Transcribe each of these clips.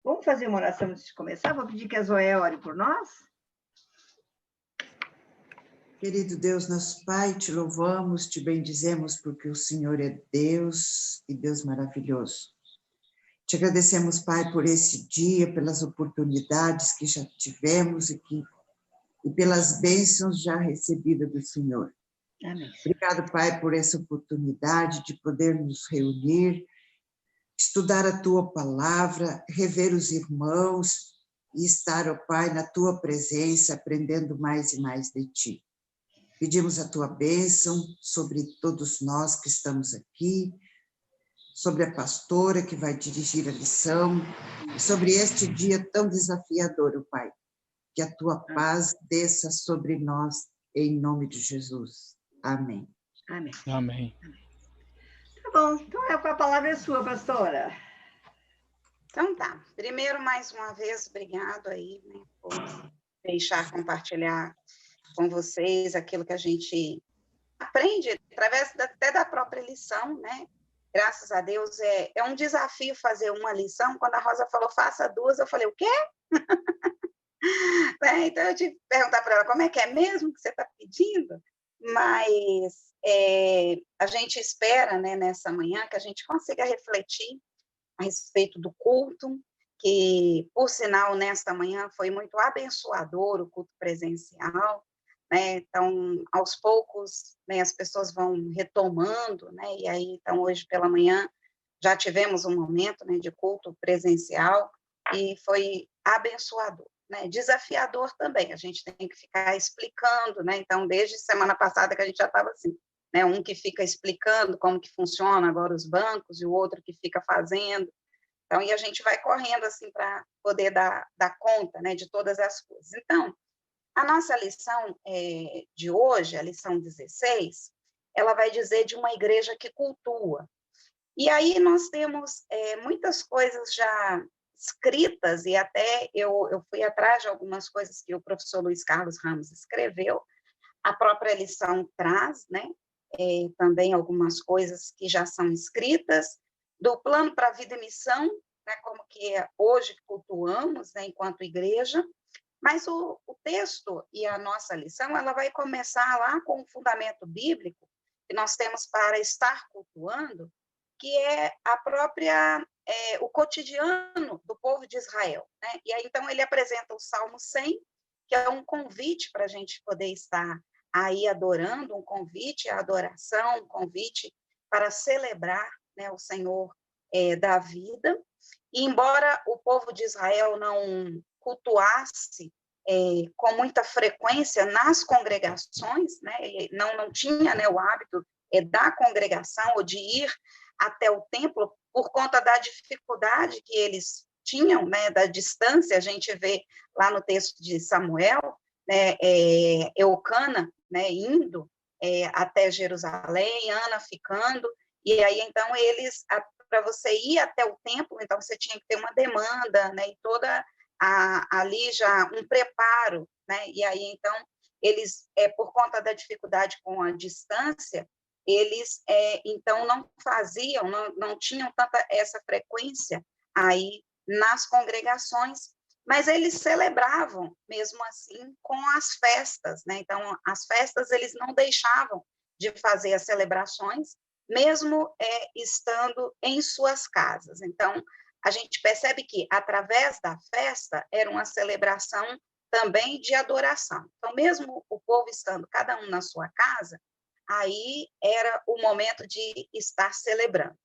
Vamos fazer uma oração antes de começar? Vou pedir que a Zoé ore por nós. Querido Deus, nosso Pai, te louvamos, te bendizemos, porque o Senhor é Deus e Deus maravilhoso. Te agradecemos, Pai, por esse dia, pelas oportunidades que já tivemos e pelas bênçãos já recebidas do Senhor. Amém. Obrigado, Pai, por essa oportunidade de poder nos reunir, estudar a Tua palavra, rever os irmãos e estar, ó Pai, na Tua presença, aprendendo mais e mais de Ti. Pedimos a Tua bênção sobre todos nós que estamos aqui, sobre a pastora que vai dirigir a lição, e sobre este dia tão desafiador, ó Pai. Que a Tua paz desça sobre nós, em nome de Jesus. Amém. Amém. Amém. Tá bom, então a palavra é sua, pastora. Então tá. Primeiro, mais uma vez, obrigado aí, né, por deixar compartilhar com vocês aquilo que a gente aprende através até da própria lição, né? Graças a Deus, é um desafio fazer uma lição. Quando a Rosa falou, faça duas, eu falei, o quê? Então, eu tive que perguntar para ela, como é que é mesmo que você está pedindo? Mas a gente espera, né, nessa manhã, que a gente consiga refletir a respeito do culto, que, por sinal, nesta manhã foi muito abençoador o culto presencial, né? Então, aos poucos, né, as pessoas vão retomando, né? E aí, então, hoje pela manhã, já tivemos um momento, né, de culto presencial e foi abençoador, né? Desafiador também, a gente tem que ficar explicando, né? Então, desde semana passada que a gente já estava assim, né? Um que fica explicando como que funciona agora os bancos e o outro que fica fazendo. Então, e a gente vai correndo assim para poder dar conta, né, de todas as coisas. Então, a nossa lição de hoje, a lição 16, ela vai dizer de uma igreja que cultua. E aí nós temos muitas coisas já escritas, e até eu fui atrás de algumas coisas que o professor Luiz Carlos Ramos escreveu, a própria lição traz, né, também algumas coisas que já são escritas, do plano para a vida e missão, né, como que hoje cultuamos, né, enquanto igreja, mas o texto e a nossa lição, ela vai começar lá com o fundamento bíblico que nós temos para estar cultuando, que é a própria, o cotidiano do povo de Israel, né? E aí, então, ele apresenta o Salmo 100, que é um convite para a gente poder estar aí adorando, um convite à adoração, um convite para celebrar, né, o Senhor da vida. E, embora o povo de Israel não cultuasse com muita frequência nas congregações, né, não tinha, né, o hábito da congregação ou de ir até o templo por conta da dificuldade que eles tinham, né, da distância. A gente vê lá no texto de Samuel, né, Eucana, né, indo até Jerusalém, Ana ficando, e aí então eles, para você ir até o templo, então você tinha que ter uma demanda, né, e toda ali já um preparo, né, e aí então eles, por conta da dificuldade com a distância, eles então não faziam, não tinham tanta essa frequência aí nas congregações, mas eles celebravam mesmo assim com as festas, né? Então as festas eles não deixavam de fazer as celebrações, mesmo estando em suas casas. Então a gente percebe que através da festa era uma celebração também de adoração. Então mesmo o povo estando cada um na sua casa, aí era o momento de estar celebrando.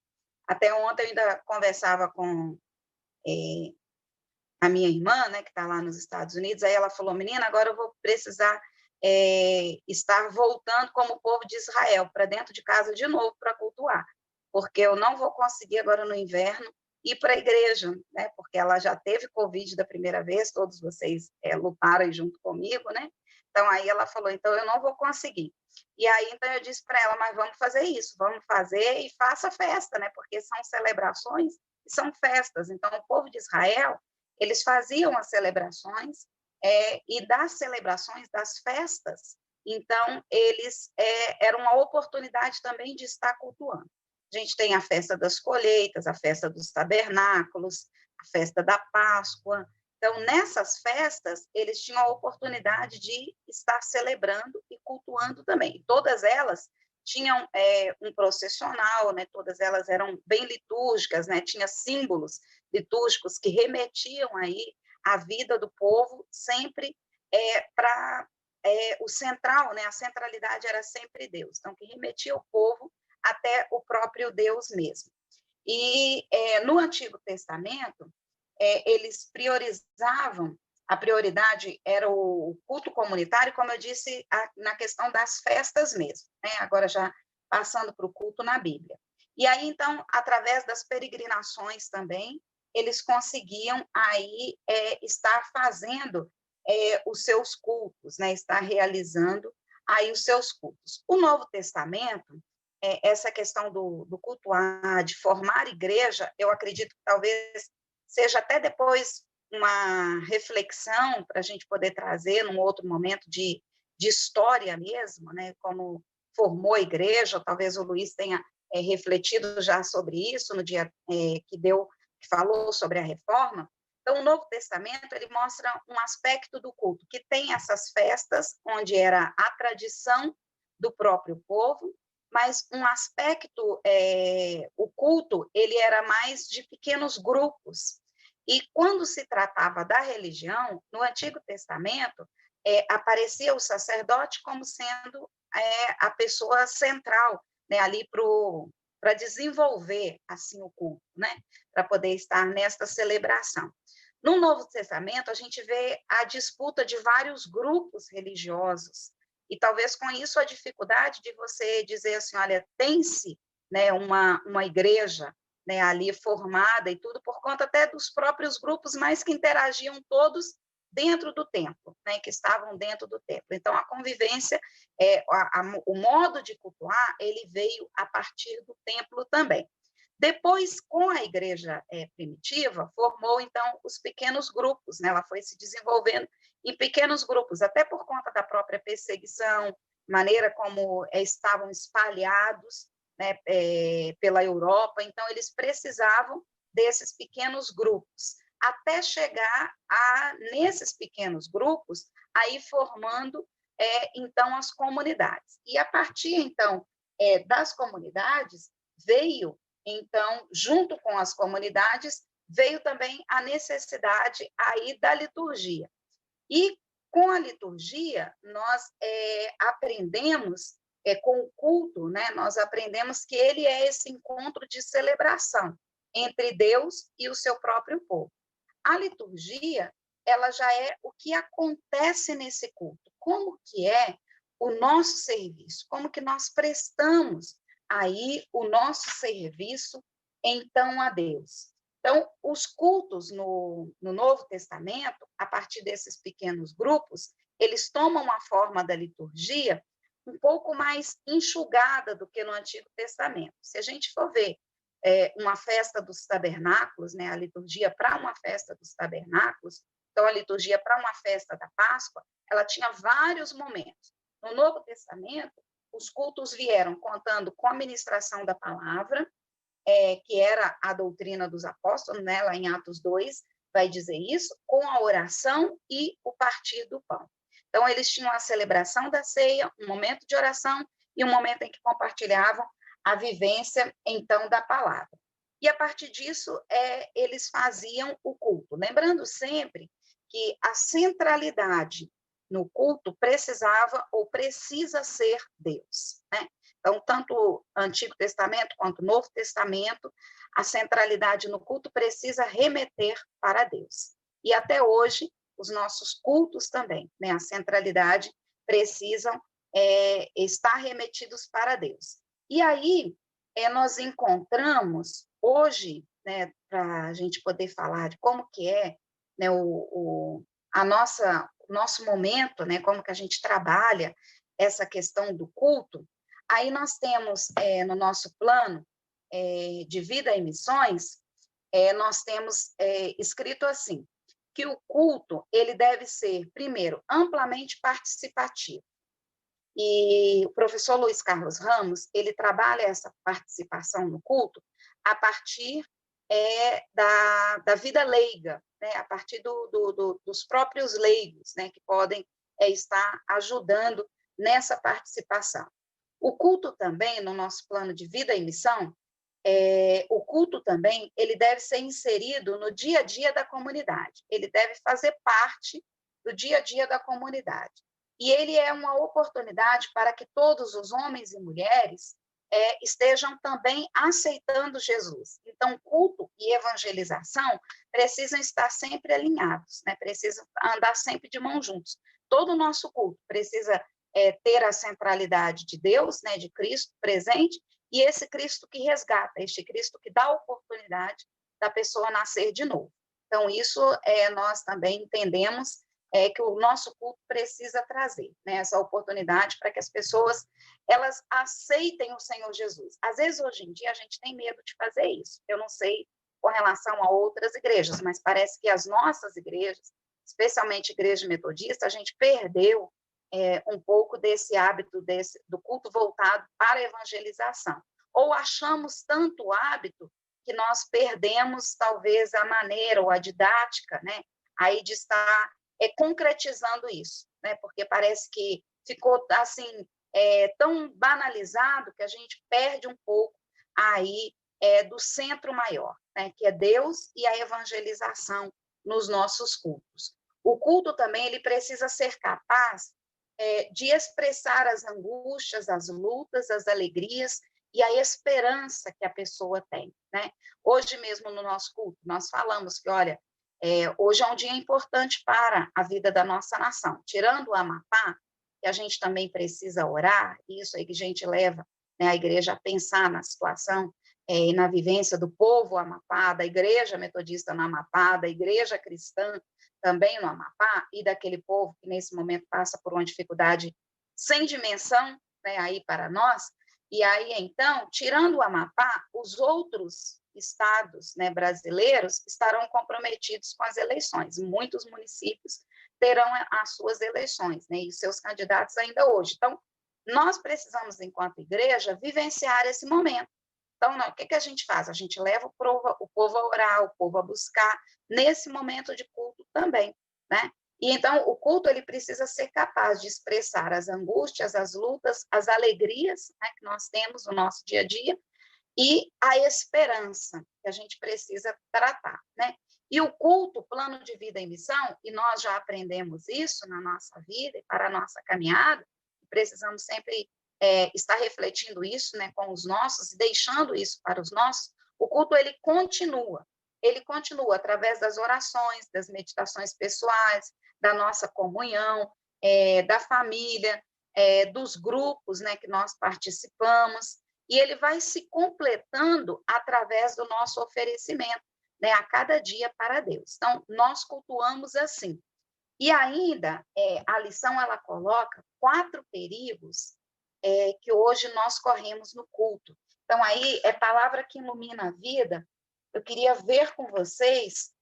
Até ontem eu ainda conversava com a minha irmã, né, que está lá nos Estados Unidos, aí ela falou, menina, agora eu vou precisar estar voltando como o povo de Israel, para dentro de casa de novo para cultuar, porque eu não vou conseguir agora no inverno ir para a igreja, né, porque ela já teve Covid da primeira vez, todos vocês lutaram junto comigo, né, então aí ela falou, então eu não vou conseguir. E aí então eu disse para ela, mas vamos fazer isso, vamos fazer e faça festa, né, porque são celebrações e são festas. Então o povo de Israel, eles faziam as celebrações, e das celebrações, das festas, então, eles era uma oportunidade também de estar cultuando. A gente tem a festa das colheitas, a festa dos tabernáculos, a festa da Páscoa. Então, nessas festas, eles tinham a oportunidade de estar celebrando e cultuando também. Todas elas tinham um processional, né? Todas elas eram bem litúrgicas, né? Tinha símbolos litúrgicos que remetiam aí à vida do povo, sempre para o central, né? A centralidade era sempre Deus, então que remetia o povo até o próprio Deus mesmo. E no Antigo Testamento, eles priorizavam, a prioridade era o culto comunitário, como eu disse, na questão das festas mesmo, né? Agora já passando para o culto na Bíblia. E aí, então, através das peregrinações também, eles conseguiam aí estar fazendo os seus cultos, né? Estar realizando aí os seus cultos. O Novo Testamento, essa questão do cultuar, de formar igreja, eu acredito que talvez seja até depois uma reflexão para a gente poder trazer num outro momento de história mesmo, né? Como formou a igreja, talvez o Luiz tenha refletido já sobre isso no dia que falou sobre a reforma. Então, o Novo Testamento, ele mostra um aspecto do culto, que tem essas festas, onde era a tradição do próprio povo, mas um aspecto, o culto, ele era mais de pequenos grupos. E quando se tratava da religião, no Antigo Testamento, aparecia o sacerdote como sendo a pessoa central, né, ali para desenvolver assim o culto, né, para poder estar nesta celebração. No Novo Testamento, a gente vê a disputa de vários grupos religiosos, e talvez com isso a dificuldade de você dizer assim, olha, tem-se, né, uma igreja, né, ali formada e tudo, por conta até dos próprios grupos, mas que interagiam todos dentro do templo, né, que estavam dentro do templo. Então, a convivência, o modo de cultuar, ele veio a partir do templo também. Depois, com a igreja primitiva, formou, então, os pequenos grupos, né? Ela foi se desenvolvendo em pequenos grupos, até por conta da própria perseguição, maneira como estavam espalhados, né, pela Europa, então eles precisavam desses pequenos grupos, até chegar nesses pequenos grupos, aí formando, então, as comunidades. E a partir, então, das comunidades, veio, então, junto com as comunidades, veio também a necessidade aí da liturgia. E com a liturgia, nós aprendemos, com o culto, né, nós aprendemos que ele é esse encontro de celebração entre Deus e o seu próprio povo. A liturgia, ela já é o que acontece nesse culto, como que é o nosso serviço, como que nós prestamos aí o nosso serviço, então, a Deus. Então, os cultos no Novo Testamento, a partir desses pequenos grupos, eles tomam a forma da liturgia um pouco mais enxugada do que no Antigo Testamento. Se a gente for ver uma festa dos tabernáculos, né, a liturgia para uma festa dos tabernáculos, então a liturgia para uma festa da Páscoa, ela tinha vários momentos. No Novo Testamento, os cultos vieram contando com a ministração da palavra, que era a doutrina dos apóstolos, né, lá em Atos 2, vai dizer isso, com a oração e o partir do pão. Então, eles tinham a celebração da ceia, um momento de oração e um momento em que compartilhavam a vivência, então, da palavra. E, a partir disso, eles faziam o culto. Lembrando sempre que a centralidade no culto precisava ou precisa ser Deus, né? Então, tanto o Antigo Testamento quanto o Novo Testamento, a centralidade no culto precisa remeter para Deus. E até hoje, os nossos cultos também, né? A centralidade precisam estar remetidos para Deus. E aí, nós encontramos hoje, né, para a gente poder falar de como que é, né, o nosso momento, né, como que a gente trabalha essa questão do culto, aí nós temos, no nosso plano de vida e missões, nós temos escrito assim, que o culto, ele deve ser, primeiro, amplamente participativo. E o professor Luiz Carlos Ramos, ele trabalha essa participação no culto a partir da vida leiga, né, a partir dos próprios leigos, né, que podem estar ajudando nessa participação. O culto também, no nosso plano de vida e missão, o culto também, ele deve ser inserido no dia a dia da comunidade, ele deve fazer parte do dia a dia da comunidade. E ele é uma oportunidade para que todos os homens e mulheres estejam também aceitando Jesus. Então, culto e evangelização precisam estar sempre alinhados, né? Precisam andar sempre de mãos juntos. Todo o nosso culto precisa ter a centralidade de Deus, né, de Cristo presente, e esse Cristo que resgata, este Cristo que dá a oportunidade da pessoa nascer de novo. Então, isso nós também entendemos que o nosso culto precisa trazer, né, essa oportunidade para que as pessoas elas aceitem o Senhor Jesus. Às vezes, hoje em dia, a gente tem medo de fazer isso. Eu não sei com relação a outras igrejas, mas parece que as nossas igrejas, especialmente igreja metodista, a gente perdeu um pouco desse hábito do culto voltado para a evangelização. Ou achamos tanto o hábito que nós perdemos, talvez, a maneira ou a didática, né, aí de estar concretizando isso, né, porque parece que ficou, assim, tão banalizado que a gente perde um pouco aí do centro maior, né, que é Deus e a evangelização nos nossos cultos. O culto também ele precisa ser capaz de expressar as angústias, as lutas, as alegrias e a esperança que a pessoa tem, né? Hoje mesmo no nosso culto, nós falamos que, olha, hoje é um dia importante para a vida da nossa nação. Tirando o Amapá, que a gente também precisa orar, isso aí que a gente leva, né, a igreja a pensar na situação e na vivência do povo Amapá, da igreja metodista no Amapá, da igreja cristã também no Amapá, e daquele povo que nesse momento passa por uma dificuldade sem dimensão, né, aí para nós, e aí então, tirando o Amapá, os outros estados, né, brasileiros estarão comprometidos com as eleições, muitos municípios terão as suas eleições, né, e seus candidatos ainda hoje. Então, nós precisamos, enquanto igreja, vivenciar esse momento. Então, o que a gente faz? A gente leva o povo a orar, o povo a buscar, nesse momento de culto também, né? E então, o culto, ele precisa ser capaz de expressar as angústias, as lutas, as alegrias, né, que nós temos no nosso dia a dia, e a esperança que a gente precisa tratar, né? E o culto, plano de vida e missão, e nós já aprendemos isso na nossa vida e para a nossa caminhada, precisamos sempre estar refletindo isso, né, com os nossos e deixando isso para os nossos. O culto ele continua através das orações, das meditações pessoais, da nossa comunhão, da família, dos grupos, né, que nós participamos, e ele vai se completando através do nosso oferecimento, né, a cada dia para Deus. Então, nós cultuamos assim. E ainda, a lição, ela coloca 4 perigos que hoje nós corremos no culto. Então, aí, é palavra que ilumina a vida. Eu queria ver com vocês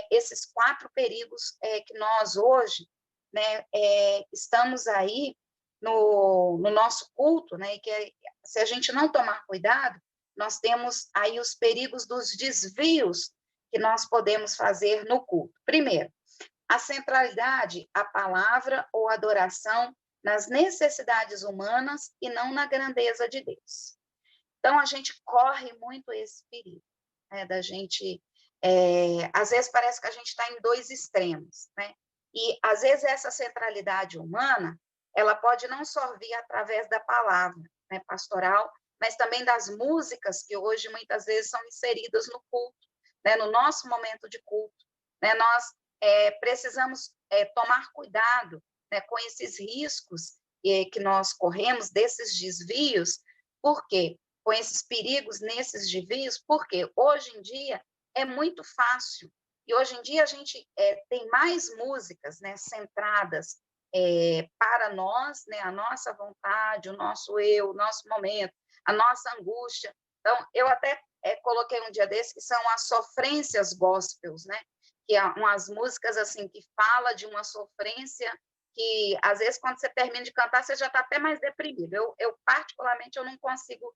esses 4 perigos que nós hoje, né, estamos aí no nosso culto, né, e que se a gente não tomar cuidado, nós temos aí os perigos dos desvios que nós podemos fazer no culto. Primeiro, a centralidade, a palavra ou adoração nas necessidades humanas e não na grandeza de Deus. Então, a gente corre muito esse perigo, né, da gente... às vezes parece que a gente está em 2 extremos, né? E, às vezes, essa centralidade humana, ela pode não só vir através da palavra, né, pastoral, mas também das músicas que hoje, muitas vezes, são inseridas no culto, né, no nosso momento de culto. Né? Nós precisamos tomar cuidado, né, com esses riscos que nós corremos, desses desvios, por quê? Com esses perigos nesses desvios, porque hoje em dia é muito fácil, e hoje em dia a gente tem mais músicas, né, centradas para nós, né, a nossa vontade, o nosso eu, o nosso momento, a nossa angústia. Então, eu até coloquei um dia desse que são as sofrências gospels, né? Que é umas músicas assim que fala de uma sofrência que às vezes quando você termina de cantar você já está até mais deprimido. Eu particularmente eu não consigo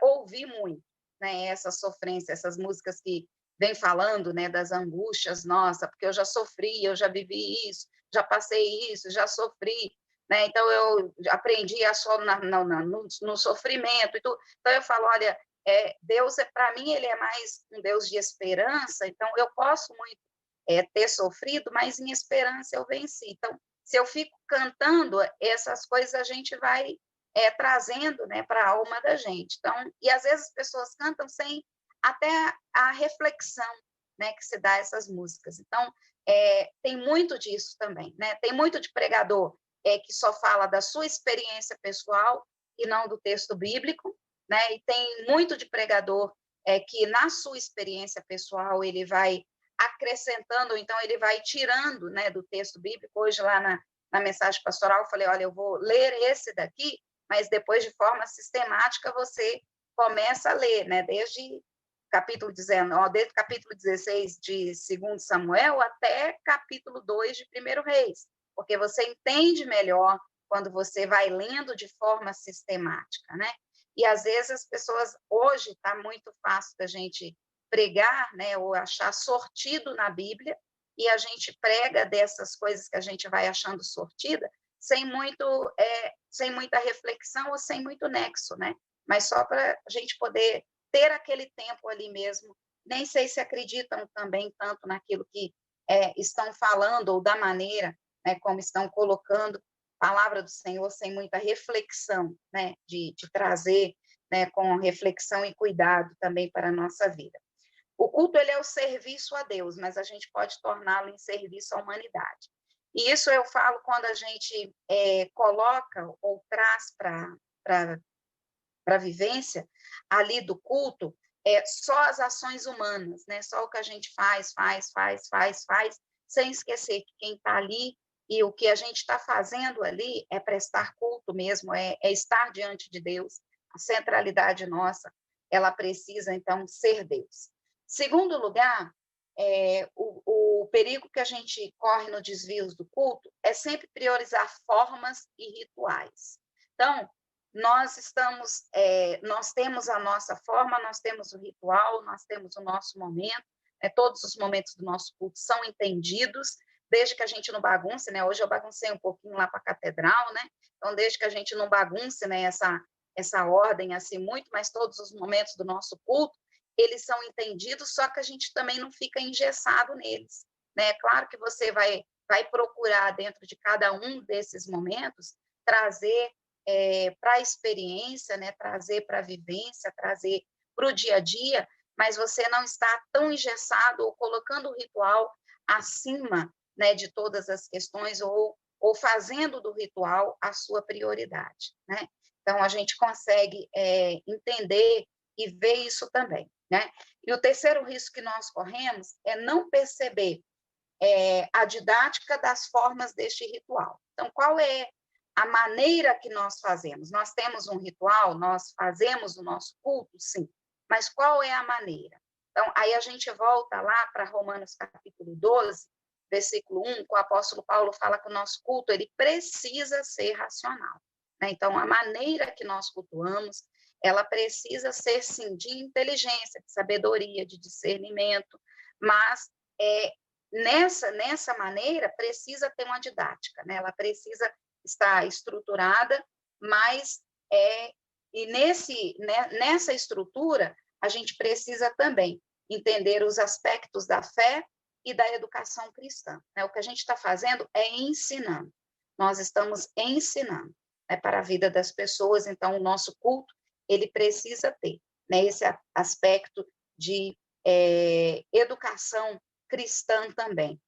ouvir muito, né, essa sofrência, essas músicas que vem falando, né, das angústias, nossa, porque eu já sofri, eu já vivi isso, já passei isso, já sofri, né? Então eu aprendi a só no sofrimento e tudo. Então eu falo, olha, Deus para mim ele é mais um Deus de esperança. Então eu posso muito ter sofrido, mas em esperança eu venci. Então se eu fico cantando essas coisas, a gente vai trazendo, né, para a alma da gente. Então, e às vezes as pessoas cantam sem até a reflexão, né, que se dá a essas músicas. Então, tem muito disso também, né? Tem muito de pregador que só fala da sua experiência pessoal e não do texto bíblico, né? E tem muito de pregador que na sua experiência pessoal ele vai acrescentando, então ele vai tirando, né, do texto bíblico. Hoje lá na mensagem pastoral eu falei, olha, eu vou ler esse daqui, mas depois de forma sistemática você começa a ler, né, desde capítulo 19, desde o capítulo 16 de 2 Samuel até capítulo 2 de 1 Reis, porque você entende melhor quando você vai lendo de forma sistemática, né? E às vezes as pessoas, hoje está muito fácil da gente pregar, né, ou achar sortido na Bíblia, e a gente prega dessas coisas que a gente vai achando sortida, sem muita reflexão ou sem muito nexo, né? Mas só para a gente poder ter aquele tempo ali mesmo. Nem sei se acreditam também tanto naquilo que estão falando ou da maneira, né, como estão colocando a palavra do Senhor sem muita reflexão, né, de trazer, né, com reflexão e cuidado também para a nossa vida. O culto ele é o serviço a Deus, mas a gente pode torná-lo em serviço à humanidade. E isso eu falo quando a gente coloca ou traz para a vivência ali do culto só as ações humanas, né? Só o que a gente faz, sem esquecer que quem está ali e o que a gente está fazendo ali é prestar culto mesmo, é estar diante de Deus. A centralidade nossa, ela precisa, então, ser Deus. Segundo lugar, o perigo que a gente corre no desvios do culto é sempre priorizar formas e rituais. Então, nós temos a nossa forma, nós temos o ritual, nós temos o nosso momento, todos os momentos do nosso culto são entendidos, desde que a gente não bagunce, né? Hoje eu baguncei um pouquinho lá para a catedral, né? Então, desde que a gente não bagunce, né, essa ordem assim muito, mas todos os momentos do nosso culto, eles são entendidos, só que a gente também não fica engessado neles, né? Claro que você vai procurar, dentro de cada um desses momentos, trazer para a experiência, né? Trazer para a vivência, trazer para o dia a dia, mas você não está tão engessado ou colocando o ritual acima, né, de todas as questões ou fazendo do ritual a sua prioridade, né? Então, a gente consegue entender e ver isso também, né? E o terceiro risco que nós corremos é não perceber a didática das formas deste ritual. Então, qual é a maneira que nós fazemos? Nós temos um ritual, nós fazemos o nosso culto, sim, mas qual é a maneira? Então, aí a gente volta lá para Romanos capítulo 12, versículo 1, que o apóstolo Paulo fala que o nosso culto ele precisa ser racional, né? Então, a maneira que nós cultuamos, ela precisa ser, sim, de inteligência, de sabedoria, de discernimento, mas nessa maneira precisa ter uma didática, né? Ela precisa estar estruturada, mas e nessa estrutura a gente precisa também entender os aspectos da fé e da educação cristã, né? O que a gente está fazendo é ensinando. Nós estamos ensinando, né, para a vida das pessoas. Então o nosso culto ele precisa ter, né, esse aspecto de educação cristã também,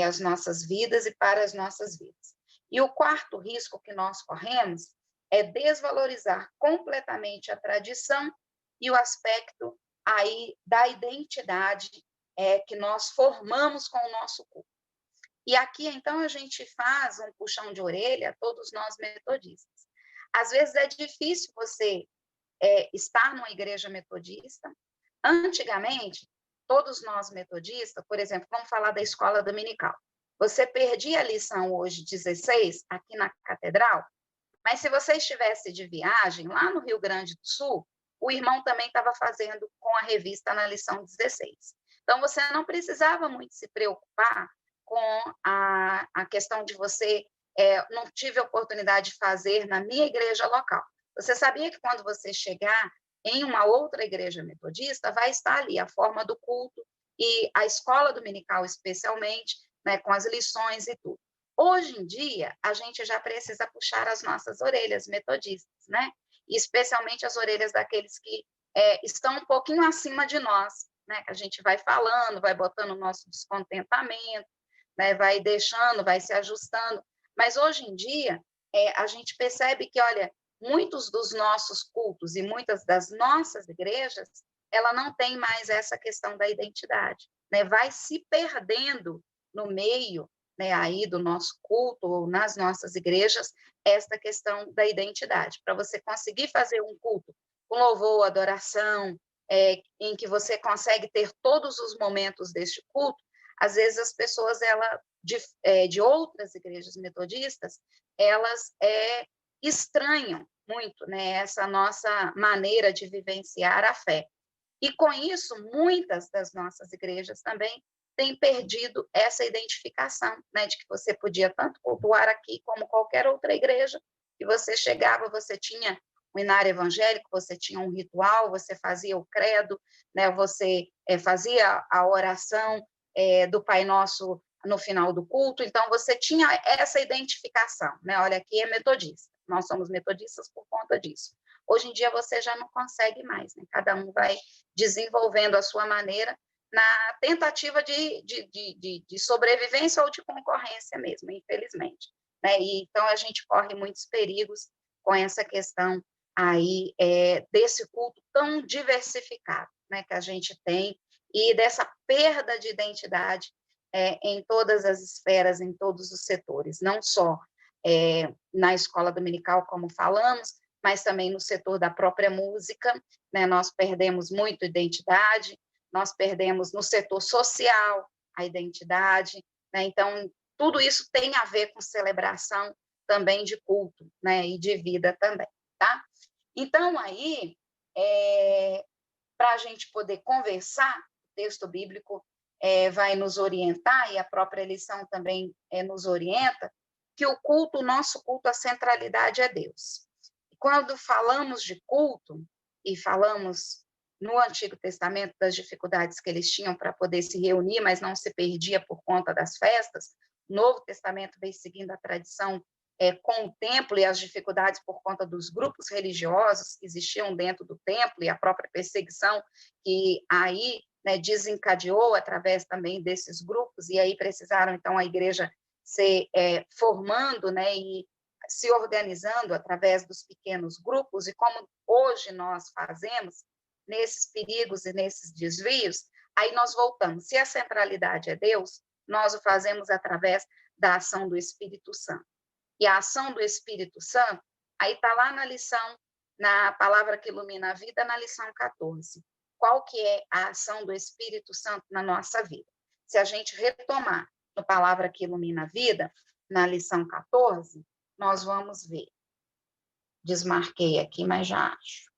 as nossas vidas e para as nossas vidas. E o quarto risco que nós corremos é desvalorizar completamente a tradição e o aspecto aí da identidade que nós formamos com o nosso culto. E aqui, então, a gente faz um puxão de orelha a todos nós metodistas. Às vezes é difícil você estar numa igreja metodista. Antigamente, todos nós metodistas, por exemplo, vamos falar da escola dominical. Você perdia a lição hoje 16 aqui na catedral, mas se você estivesse de viagem lá no Rio Grande do Sul, o irmão também estava fazendo com a revista na lição 16. Então, você não precisava muito se preocupar com a questão de você não tive a oportunidade de fazer na minha igreja local. Você sabia que quando você chegar em uma outra igreja metodista, vai estar ali a forma do culto e a escola dominical especialmente, né, com as lições e tudo. Hoje em dia, a gente já precisa puxar as nossas orelhas metodistas, né? E especialmente as orelhas daqueles que estão um pouquinho acima de nós, né? A gente vai falando, vai botando o nosso descontentamento, né? Vai deixando, vai se ajustando. Mas hoje em dia, a gente percebe que, olha, muitos dos nossos cultos e muitas das nossas igrejas, ela não tem mais essa questão da identidade, né? Vai se perdendo no meio, né, aí do nosso culto ou nas nossas igrejas, esta questão da identidade. Para você conseguir fazer um culto com louvor, adoração, em que você consegue ter todos os momentos deste culto, às vezes as pessoas de outras igrejas metodistas, elas estranham muito, né, essa nossa maneira de vivenciar a fé. E com isso, muitas das nossas igrejas também têm perdido essa identificação, né, de que você podia tanto cultuar aqui como qualquer outra igreja, que você chegava, você tinha um inário evangélico, você tinha um ritual, você fazia o credo, né, você fazia a oração do Pai Nosso no final do culto, então você tinha essa identificação, né? Olha, aqui é metodista, nós somos metodistas por conta disso. Hoje em dia você já não consegue mais, né? Cada um vai desenvolvendo a sua maneira na tentativa de sobrevivência ou de concorrência mesmo, infelizmente, né? E, então a gente corre muitos perigos com essa questão aí desse culto tão diversificado, né, que a gente tem, e dessa perda de identidade em todas as esferas, em todos os setores, não só na escola dominical, como falamos, mas também no setor da própria música, né? Nós perdemos muito identidade, nós perdemos no setor social a identidade, né? Então, tudo isso tem a ver com celebração também de culto, né? E de vida também, tá? Então, aí, para a gente poder conversar, o texto bíblico vai nos orientar, e a própria lição também nos orienta, que o nosso culto, a centralidade é Deus. E quando falamos de culto, e falamos no Antigo Testamento das dificuldades que eles tinham para poder se reunir, mas não se perdia por conta das festas, o Novo Testamento veio seguindo a tradição com o templo e as dificuldades por conta dos grupos religiosos que existiam dentro do templo e a própria perseguição que aí, né, desencadeou através também desses grupos, e aí precisaram, então, a igreja se formando, né, e se organizando através dos pequenos grupos, e como hoje nós fazemos nesses perigos e nesses desvios, aí nós voltamos. Se a centralidade é Deus, nós o fazemos através da ação do Espírito Santo. E a ação do Espírito Santo, aí está lá na lição, na palavra que ilumina a vida, na lição 14. Qual que é a ação do Espírito Santo na nossa vida? Se a gente retomar no palavra que ilumina a vida, na lição 14, nós vamos ver. Desmarquei aqui, mas já acho.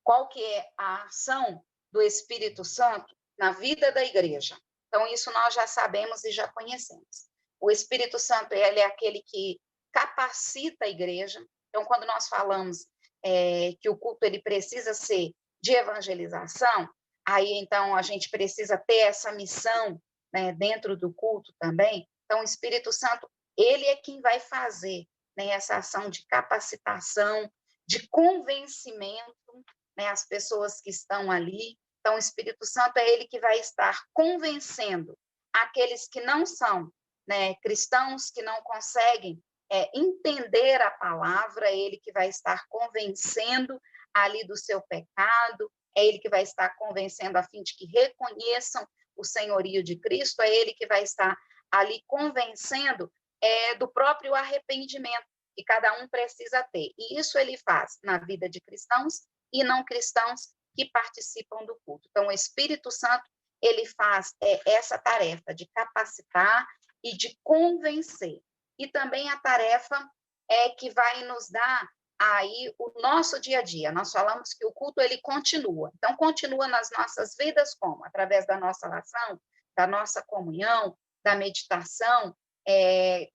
Qual que é a ação do Espírito Santo na vida da igreja? Então, isso nós já sabemos e já conhecemos. O Espírito Santo, ele é aquele que capacita a igreja. Então, quando nós falamos que o culto ele precisa ser de evangelização, aí, então, a gente precisa ter essa missão, né, dentro do culto também. Então, o Espírito Santo, ele é quem vai fazer, né, essa ação de capacitação, de convencimento, né, as pessoas que estão ali. Então, o Espírito Santo é ele que vai estar convencendo aqueles que não são, né, cristãos, que não conseguem entender a palavra, é ele que vai estar convencendo ali do seu pecado, é ele que vai estar convencendo a fim de que reconheçam o senhorio de Cristo, é ele que vai estar ali convencendo do próprio arrependimento que cada um precisa ter. E isso ele faz na vida de cristãos e não cristãos que participam do culto. Então, o Espírito Santo, ele faz essa tarefa de capacitar e de convencer. E também a tarefa que vai nos dar aí o nosso dia a dia. Nós falamos que o culto, ele continua. Então, continua nas nossas vidas como? Através da nossa oração, da nossa comunhão, da meditação,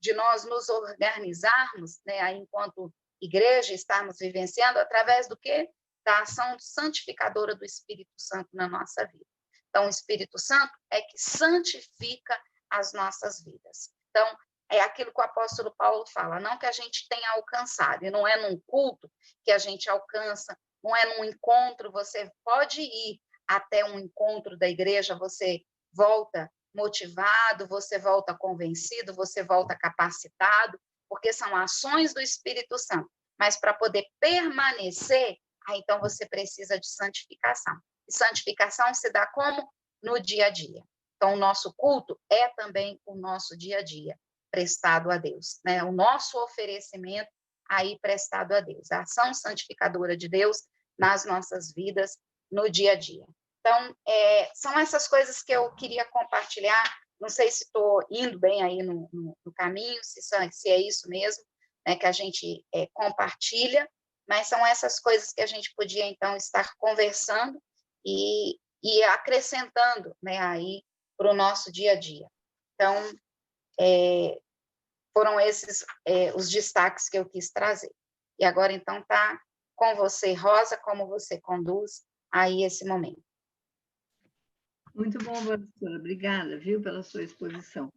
de nós nos organizarmos, né, aí, enquanto igreja, estarmos vivenciando, através do quê? Da ação santificadora do Espírito Santo na nossa vida. Então, o Espírito Santo é que santifica as nossas vidas. Então, é aquilo que o apóstolo Paulo fala, não que a gente tenha alcançado, e não é num culto que a gente alcança, não é num encontro, você pode ir até um encontro da igreja, você volta motivado, você volta convencido, você volta capacitado, porque são ações do Espírito Santo, mas para poder permanecer, então você precisa de santificação. E santificação se dá como? No dia a dia. Então, o nosso culto é também o nosso dia a dia, prestado a Deus, né? O nosso oferecimento aí prestado a Deus, a ação santificadora de Deus nas nossas vidas, no dia a dia. Então, são essas coisas que eu queria compartilhar, não sei se estou indo bem aí no caminho, se é isso mesmo, né, que a gente compartilha, mas são essas coisas que a gente podia, então, estar conversando e acrescentando, né, aí para o nosso dia a dia. Então, foram esses os destaques que eu quis trazer. E agora, então, está com você, Rosa, como você conduz aí esse momento. Muito bom, professora. Obrigada, viu, pela sua exposição.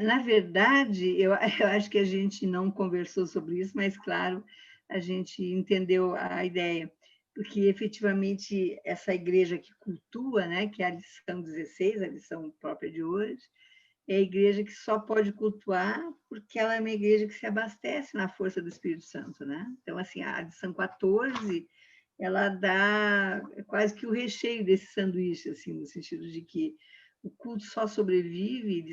Na verdade, eu acho que a gente não conversou sobre isso, mas, claro, a gente entendeu a ideia, porque, efetivamente, essa igreja que cultua, né, que é a lição 16, a lição própria de hoje, é a igreja que só pode cultuar porque ela é uma igreja que se abastece na força do Espírito Santo, né? Então, assim, a lição 14, ela dá quase que o recheio desse sanduíche, assim, no sentido de que o culto só sobrevive,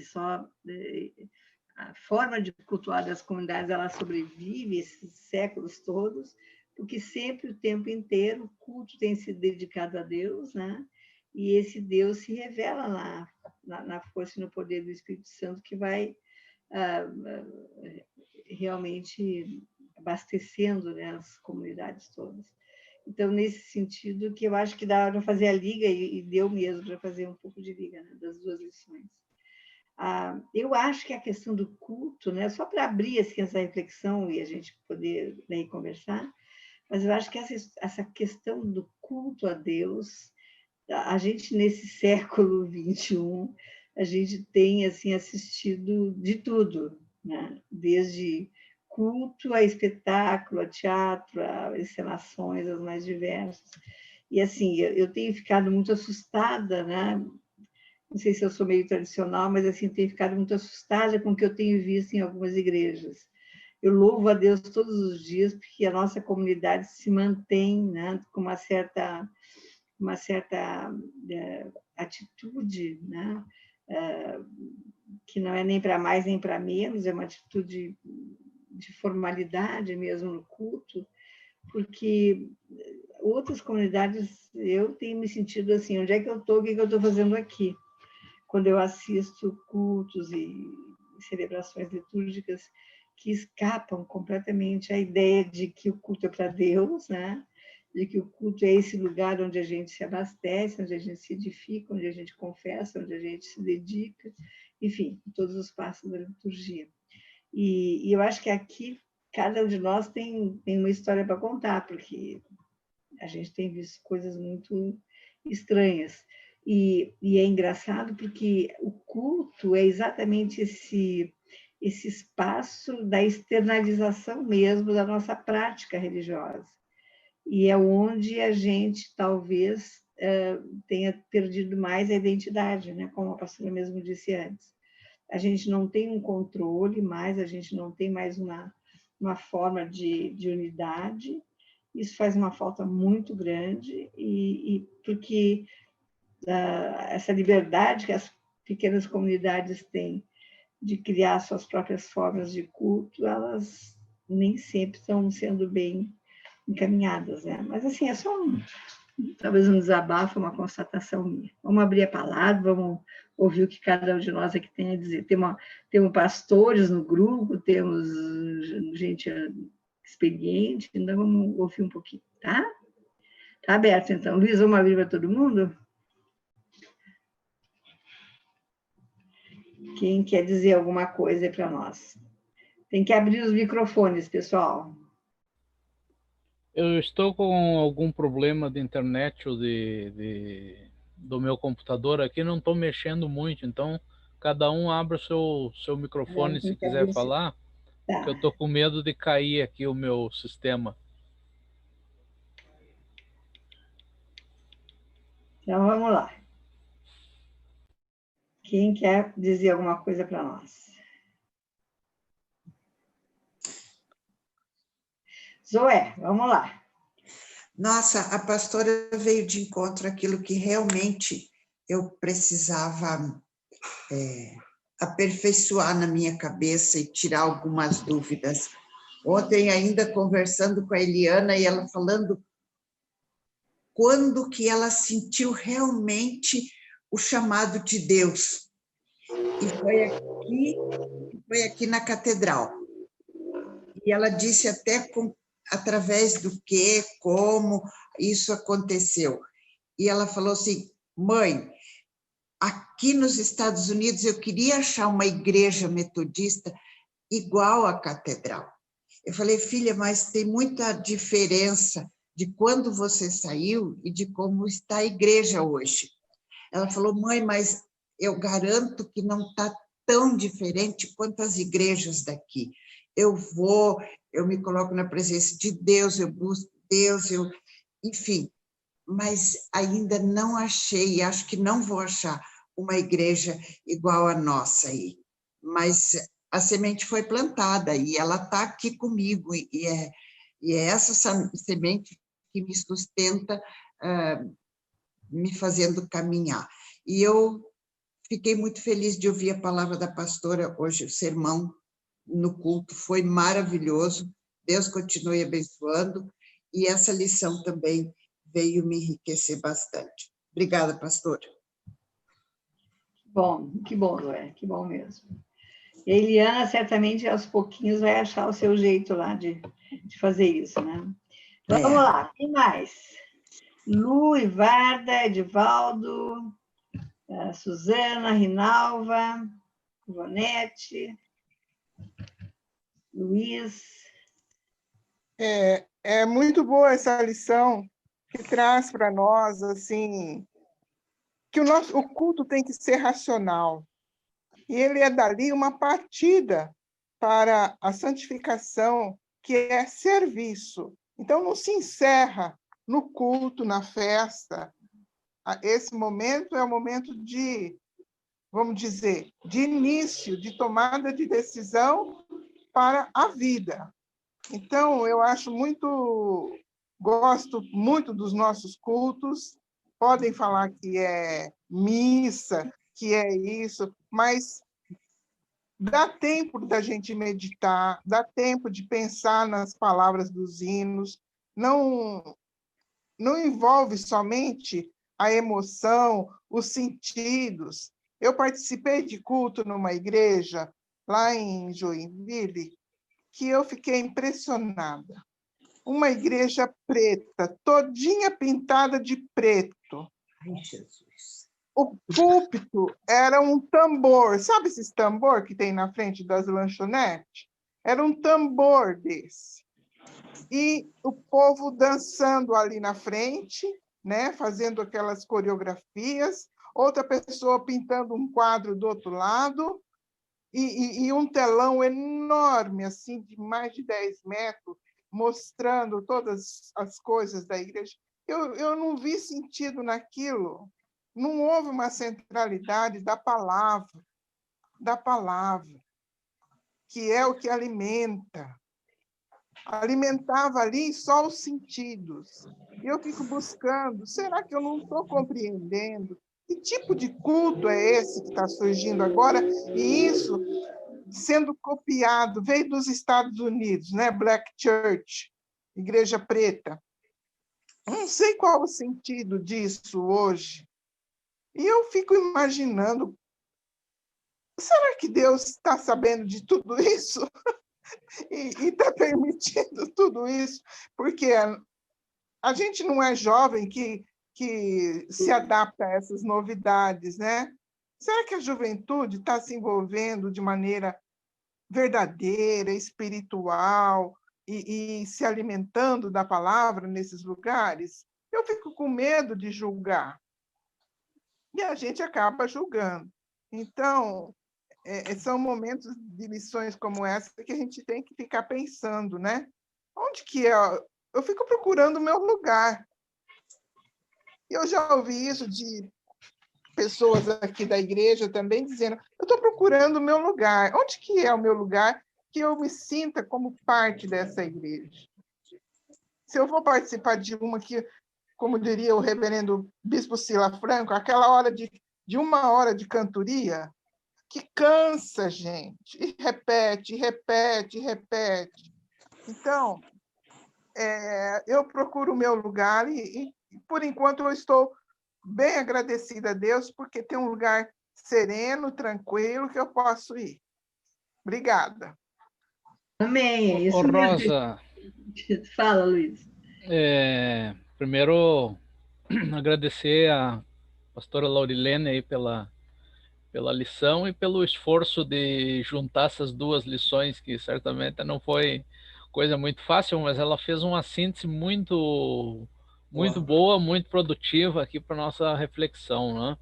a forma de cultuar das comunidades, ela sobrevive esses séculos todos, porque sempre, o tempo inteiro, o culto tem sido dedicado a Deus, né? E esse Deus se revela na força e no poder do Espírito Santo, que vai realmente abastecendo, né, as comunidades todas. Então, nesse sentido, que eu acho que dá para fazer a liga, e deu mesmo para fazer um pouco de liga, né, das duas lições. Eu acho que a questão do culto, né, só para abrir assim, essa reflexão e a gente poder daí conversar, mas eu acho que essa questão do culto a Deus, a gente, nesse século XXI, a gente tem assim, assistido de tudo, né? Desde culto a espetáculo, a teatro, a encenações as mais diversas. E, assim, eu tenho ficado muito assustada, né? Não sei se eu sou meio tradicional, mas, assim, tenho ficado muito assustada com o que eu tenho visto em algumas igrejas. Eu louvo a Deus todos os dias, porque a nossa comunidade se mantém, né, com uma certa atitude, né, que não é nem para mais nem para menos, é uma atitude de formalidade mesmo no culto, porque outras comunidades, eu tenho me sentido assim, onde é que eu estou, o que eu estou fazendo aqui? Quando eu assisto cultos e celebrações litúrgicas que escapam completamente a ideia de que o culto é para Deus, né? De que o culto é esse lugar onde a gente se abastece, onde a gente se edifica, onde a gente confessa, onde a gente se dedica, enfim, todos os passos da liturgia. E eu acho que aqui cada um de nós tem uma história para contar, porque a gente tem visto coisas muito estranhas. E é engraçado porque o culto é exatamente esse espaço da externalização mesmo da nossa prática religiosa. E é onde a gente talvez tenha perdido mais a identidade, né? Como a pastora mesmo disse antes. A gente não tem um controle mais, a gente não tem mais uma forma de unidade. Isso faz uma falta muito grande, e porque essa liberdade que as pequenas comunidades têm de criar suas próprias formas de culto, elas nem sempre estão sendo bem encaminhadas, né? Mas, assim, é só talvez um desabafo, uma constatação minha. Vamos abrir a palavra, vamos ouvir o que cada um de nós aqui tem a dizer. Temos pastores no grupo, temos gente que experiente, então vamos ouvir um pouquinho, tá? Tá aberto, então. Luiz, vamos abrir para todo mundo? Quem quer dizer alguma coisa para nós? Tem que abrir os microfones, pessoal. Eu estou com algum problema de internet ou do meu computador aqui, não estou mexendo muito, então cada um abre o seu microfone se quiser falar, tá. que eu estou com medo de cair aqui o meu sistema. Então, vamos lá. Quem quer dizer alguma coisa para nós? Zoé, vamos lá. Nossa, a pastora veio de encontro àquilo que realmente eu precisava aperfeiçoar na minha cabeça e tirar algumas dúvidas. Ontem, ainda conversando com a Eliana, e ela falando quando que ela sentiu realmente o chamado de Deus. E foi aqui na catedral. E ela disse até através do que, como isso aconteceu. E ela falou assim, mãe, aqui nos Estados Unidos eu queria achar uma igreja metodista igual à catedral. Eu falei, filha, mas tem muita diferença de quando você saiu e de como está a igreja hoje. Ela falou, mãe, mas eu garanto que não está tão diferente quanto as igrejas daqui. Eu me coloco na presença de Deus, eu busco Deus, enfim, mas ainda não achei, e acho que não vou achar uma igreja igual a nossa aí. Mas a semente foi plantada e ela está aqui comigo, e é essa semente que me sustenta, me fazendo caminhar. E eu fiquei muito feliz de ouvir a palavra da pastora hoje, o sermão no culto foi maravilhoso, Deus continue abençoando, e essa lição também veio me enriquecer bastante. Obrigada, pastora. Que bom, Zoé, que bom mesmo. E a Eliana, certamente, aos pouquinhos, vai achar o seu jeito lá de fazer isso, né? Vamos lá, quem mais? Lu, Ivarda, Edivaldo, Suzana, Rinalva, Ivonete, Luiz. É muito boa essa lição que traz para nós, assim, que o culto tem que ser racional. E ele é dali uma partida para a santificação, que é serviço. Então, não se encerra no culto, na festa. Esse momento é o momento de, vamos dizer, de início, de tomada de decisão para a vida. Então, eu gosto muito dos nossos cultos, podem falar que é missa, que é isso, mas dá tempo da gente meditar, dá tempo de pensar nas palavras dos hinos, não envolve somente a emoção, os sentidos. Eu participei de culto numa igreja lá em Joinville, que eu fiquei impressionada. Uma igreja preta, todinha pintada de preto. Ai, Jesus. O púlpito era um tambor. Sabe esses tambor que tem na frente das lanchonetes? Era um tambor desse. E o povo dançando ali na frente, né, fazendo aquelas coreografias, outra pessoa pintando um quadro do outro lado, e um telão enorme, assim, de mais de 10 metros, mostrando todas as coisas da igreja. Eu não vi sentido naquilo. Não houve uma centralidade da palavra, que é o que alimenta. Alimentava ali só os sentidos. E eu fico buscando, será que eu não estou compreendendo? Que tipo de culto é esse que está surgindo agora? E isso sendo copiado, veio dos Estados Unidos, né? Black Church, Igreja Preta. Não sei qual o sentido disso hoje. E eu fico imaginando, será que Deus está sabendo de tudo isso? e está permitindo tudo isso, porque a gente não é jovem que se adapta a essas novidades, né? Será que a juventude está se envolvendo de maneira verdadeira, espiritual e se alimentando da palavra nesses lugares? Eu fico com medo de julgar e a gente acaba julgando. Então, são momentos de lições como essa que a gente tem que ficar pensando, né? Onde que é? Eu fico procurando o meu lugar. Eu já ouvi isso de pessoas aqui da igreja também dizendo: eu estou procurando o meu lugar. Onde que é o meu lugar que eu me sinta como parte dessa igreja? Se eu vou participar de uma que, como diria o reverendo Bispo Sila Franco, aquela hora de 1 hora de cantoria, que cansa, gente, e repete, repete, repete. Então, eu procuro o meu lugar e, por enquanto, eu estou bem agradecida a Deus, porque tem um lugar sereno, tranquilo, que eu posso ir. Obrigada. Amém, é isso mesmo. Rosa, Fala, Luiz. Primeiro, agradecer a pastora Laurilene aí pela lição e pelo esforço de juntar essas duas lições, que certamente não foi coisa muito fácil, mas ela fez uma síntese muito boa, muito produtiva aqui para nossa reflexão, né?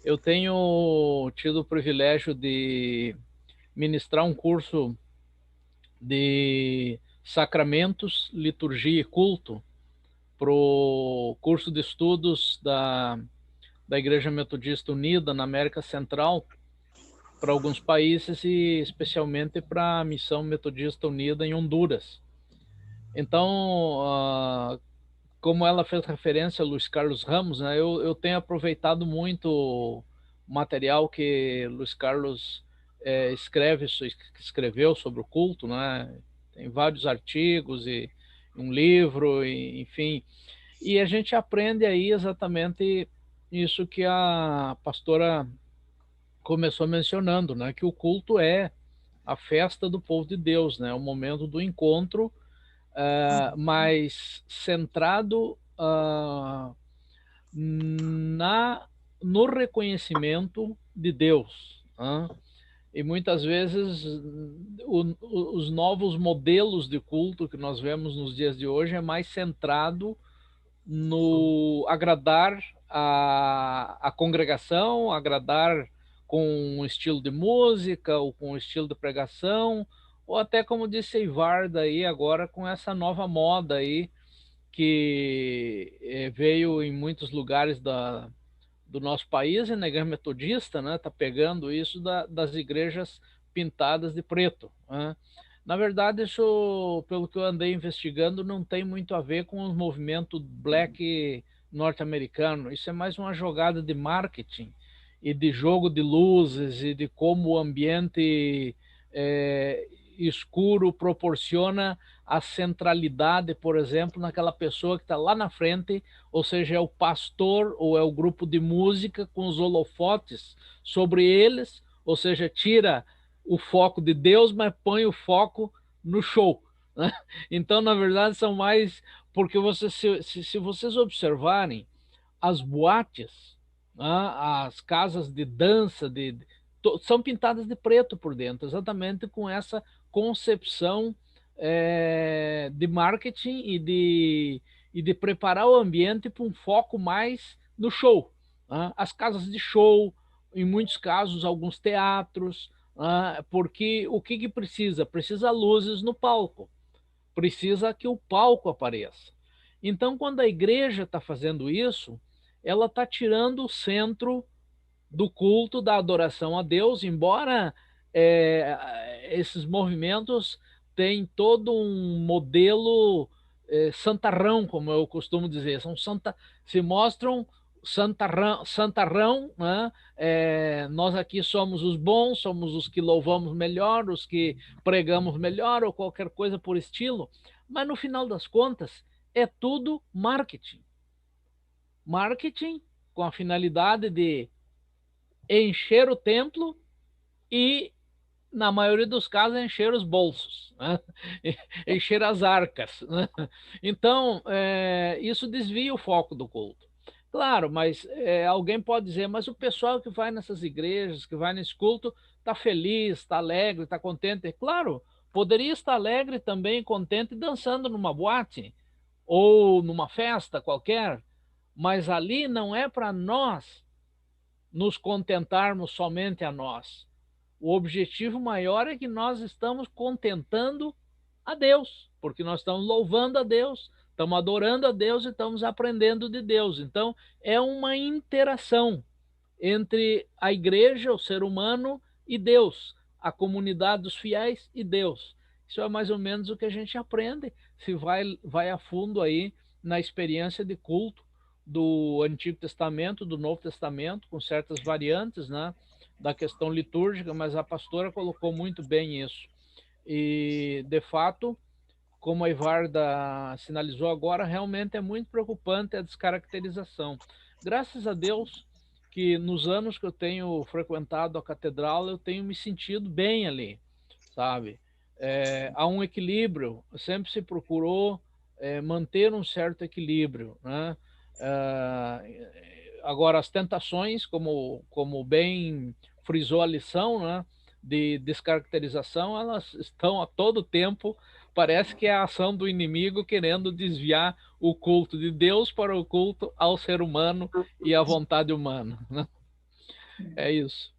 Eu tenho tido o privilégio de ministrar um curso de sacramentos, liturgia e culto para o curso de estudos da Igreja Metodista Unida na América Central, para alguns países e especialmente para a Missão Metodista Unida em Honduras. Então, como ela fez referência a Luiz Carlos Ramos, né, eu tenho aproveitado muito o material que Luiz Carlos escreveu sobre o culto, né? Tem vários artigos e um livro, enfim. E a gente aprende aí exatamente isso que a pastora começou mencionando, né? Que o culto é a festa do povo de Deus, né? O momento do encontro, mas centrado no reconhecimento de Deus. E muitas vezes os novos modelos de culto que nós vemos nos dias de hoje é mais centrado no agradar a congregação, agradar com um estilo de música ou com um estilo de pregação, ou até, como disse Eivarda aí agora, com essa nova moda aí que veio em muitos lugares do nosso país, e na igreja metodista, né, tá pegando isso das igrejas pintadas de preto, né? Na verdade, isso, pelo que eu andei investigando, não tem muito a ver com o movimento black norte-americano. Isso é mais uma jogada de marketing e de jogo de luzes e de como o ambiente escuro proporciona a centralidade, por exemplo, naquela pessoa que está lá na frente, ou seja, é o pastor ou é o grupo de música com os holofotes sobre eles, ou seja, tira o foco de Deus, mas põe o foco no show, né? Então, na verdade, são mais... Porque se vocês observarem, as boates, né, as casas de dança, são pintadas de preto por dentro, exatamente com essa concepção de marketing e de preparar o ambiente para um foco mais no show, né? As casas de show, em muitos casos, alguns teatros, porque o que precisa? Precisa luzes no palco, precisa que o palco apareça. Então, quando a igreja está fazendo isso, ela está tirando o centro do culto, da adoração a Deus, embora esses movimentos têm todo um modelo santarrão, como eu costumo dizer, se mostram santarrão, né? Nós aqui somos os bons, somos os que louvamos melhor, os que pregamos melhor ou qualquer coisa por estilo, mas no final das contas é tudo marketing. Marketing com a finalidade de encher o templo e na maioria dos casos, é encher os bolsos, né? Encher as arcas, né? Então, isso desvia o foco do culto. Claro, mas alguém pode dizer, mas o pessoal que vai nessas igrejas, que vai nesse culto, está feliz, está alegre, está contente. Claro, poderia estar alegre também, contente, dançando numa boate ou numa festa qualquer, mas ali não é para nós nos contentarmos somente a nós. O objetivo maior é que nós estamos contentando a Deus, porque nós estamos louvando a Deus, estamos adorando a Deus e estamos aprendendo de Deus. Então, é uma interação entre a igreja, o ser humano e Deus, a comunidade dos fiéis e Deus. Isso é mais ou menos o que a gente aprende se vai a fundo aí na experiência de culto do Antigo Testamento, do Novo Testamento, com certas variantes, né, da questão litúrgica, mas a pastora colocou muito bem isso. E, de fato, como a Ivarda sinalizou agora, realmente é muito preocupante a descaracterização. Graças a Deus que nos anos que eu tenho frequentado a catedral, eu tenho me sentido bem ali, sabe? Há um equilíbrio, sempre se procurou manter um certo equilíbrio, né? Agora, as tentações, como bem frisou a lição, né, de descaracterização, elas estão a todo tempo. Parece que é a ação do inimigo querendo desviar o culto de Deus para o culto ao ser humano e à vontade humana, né? É isso.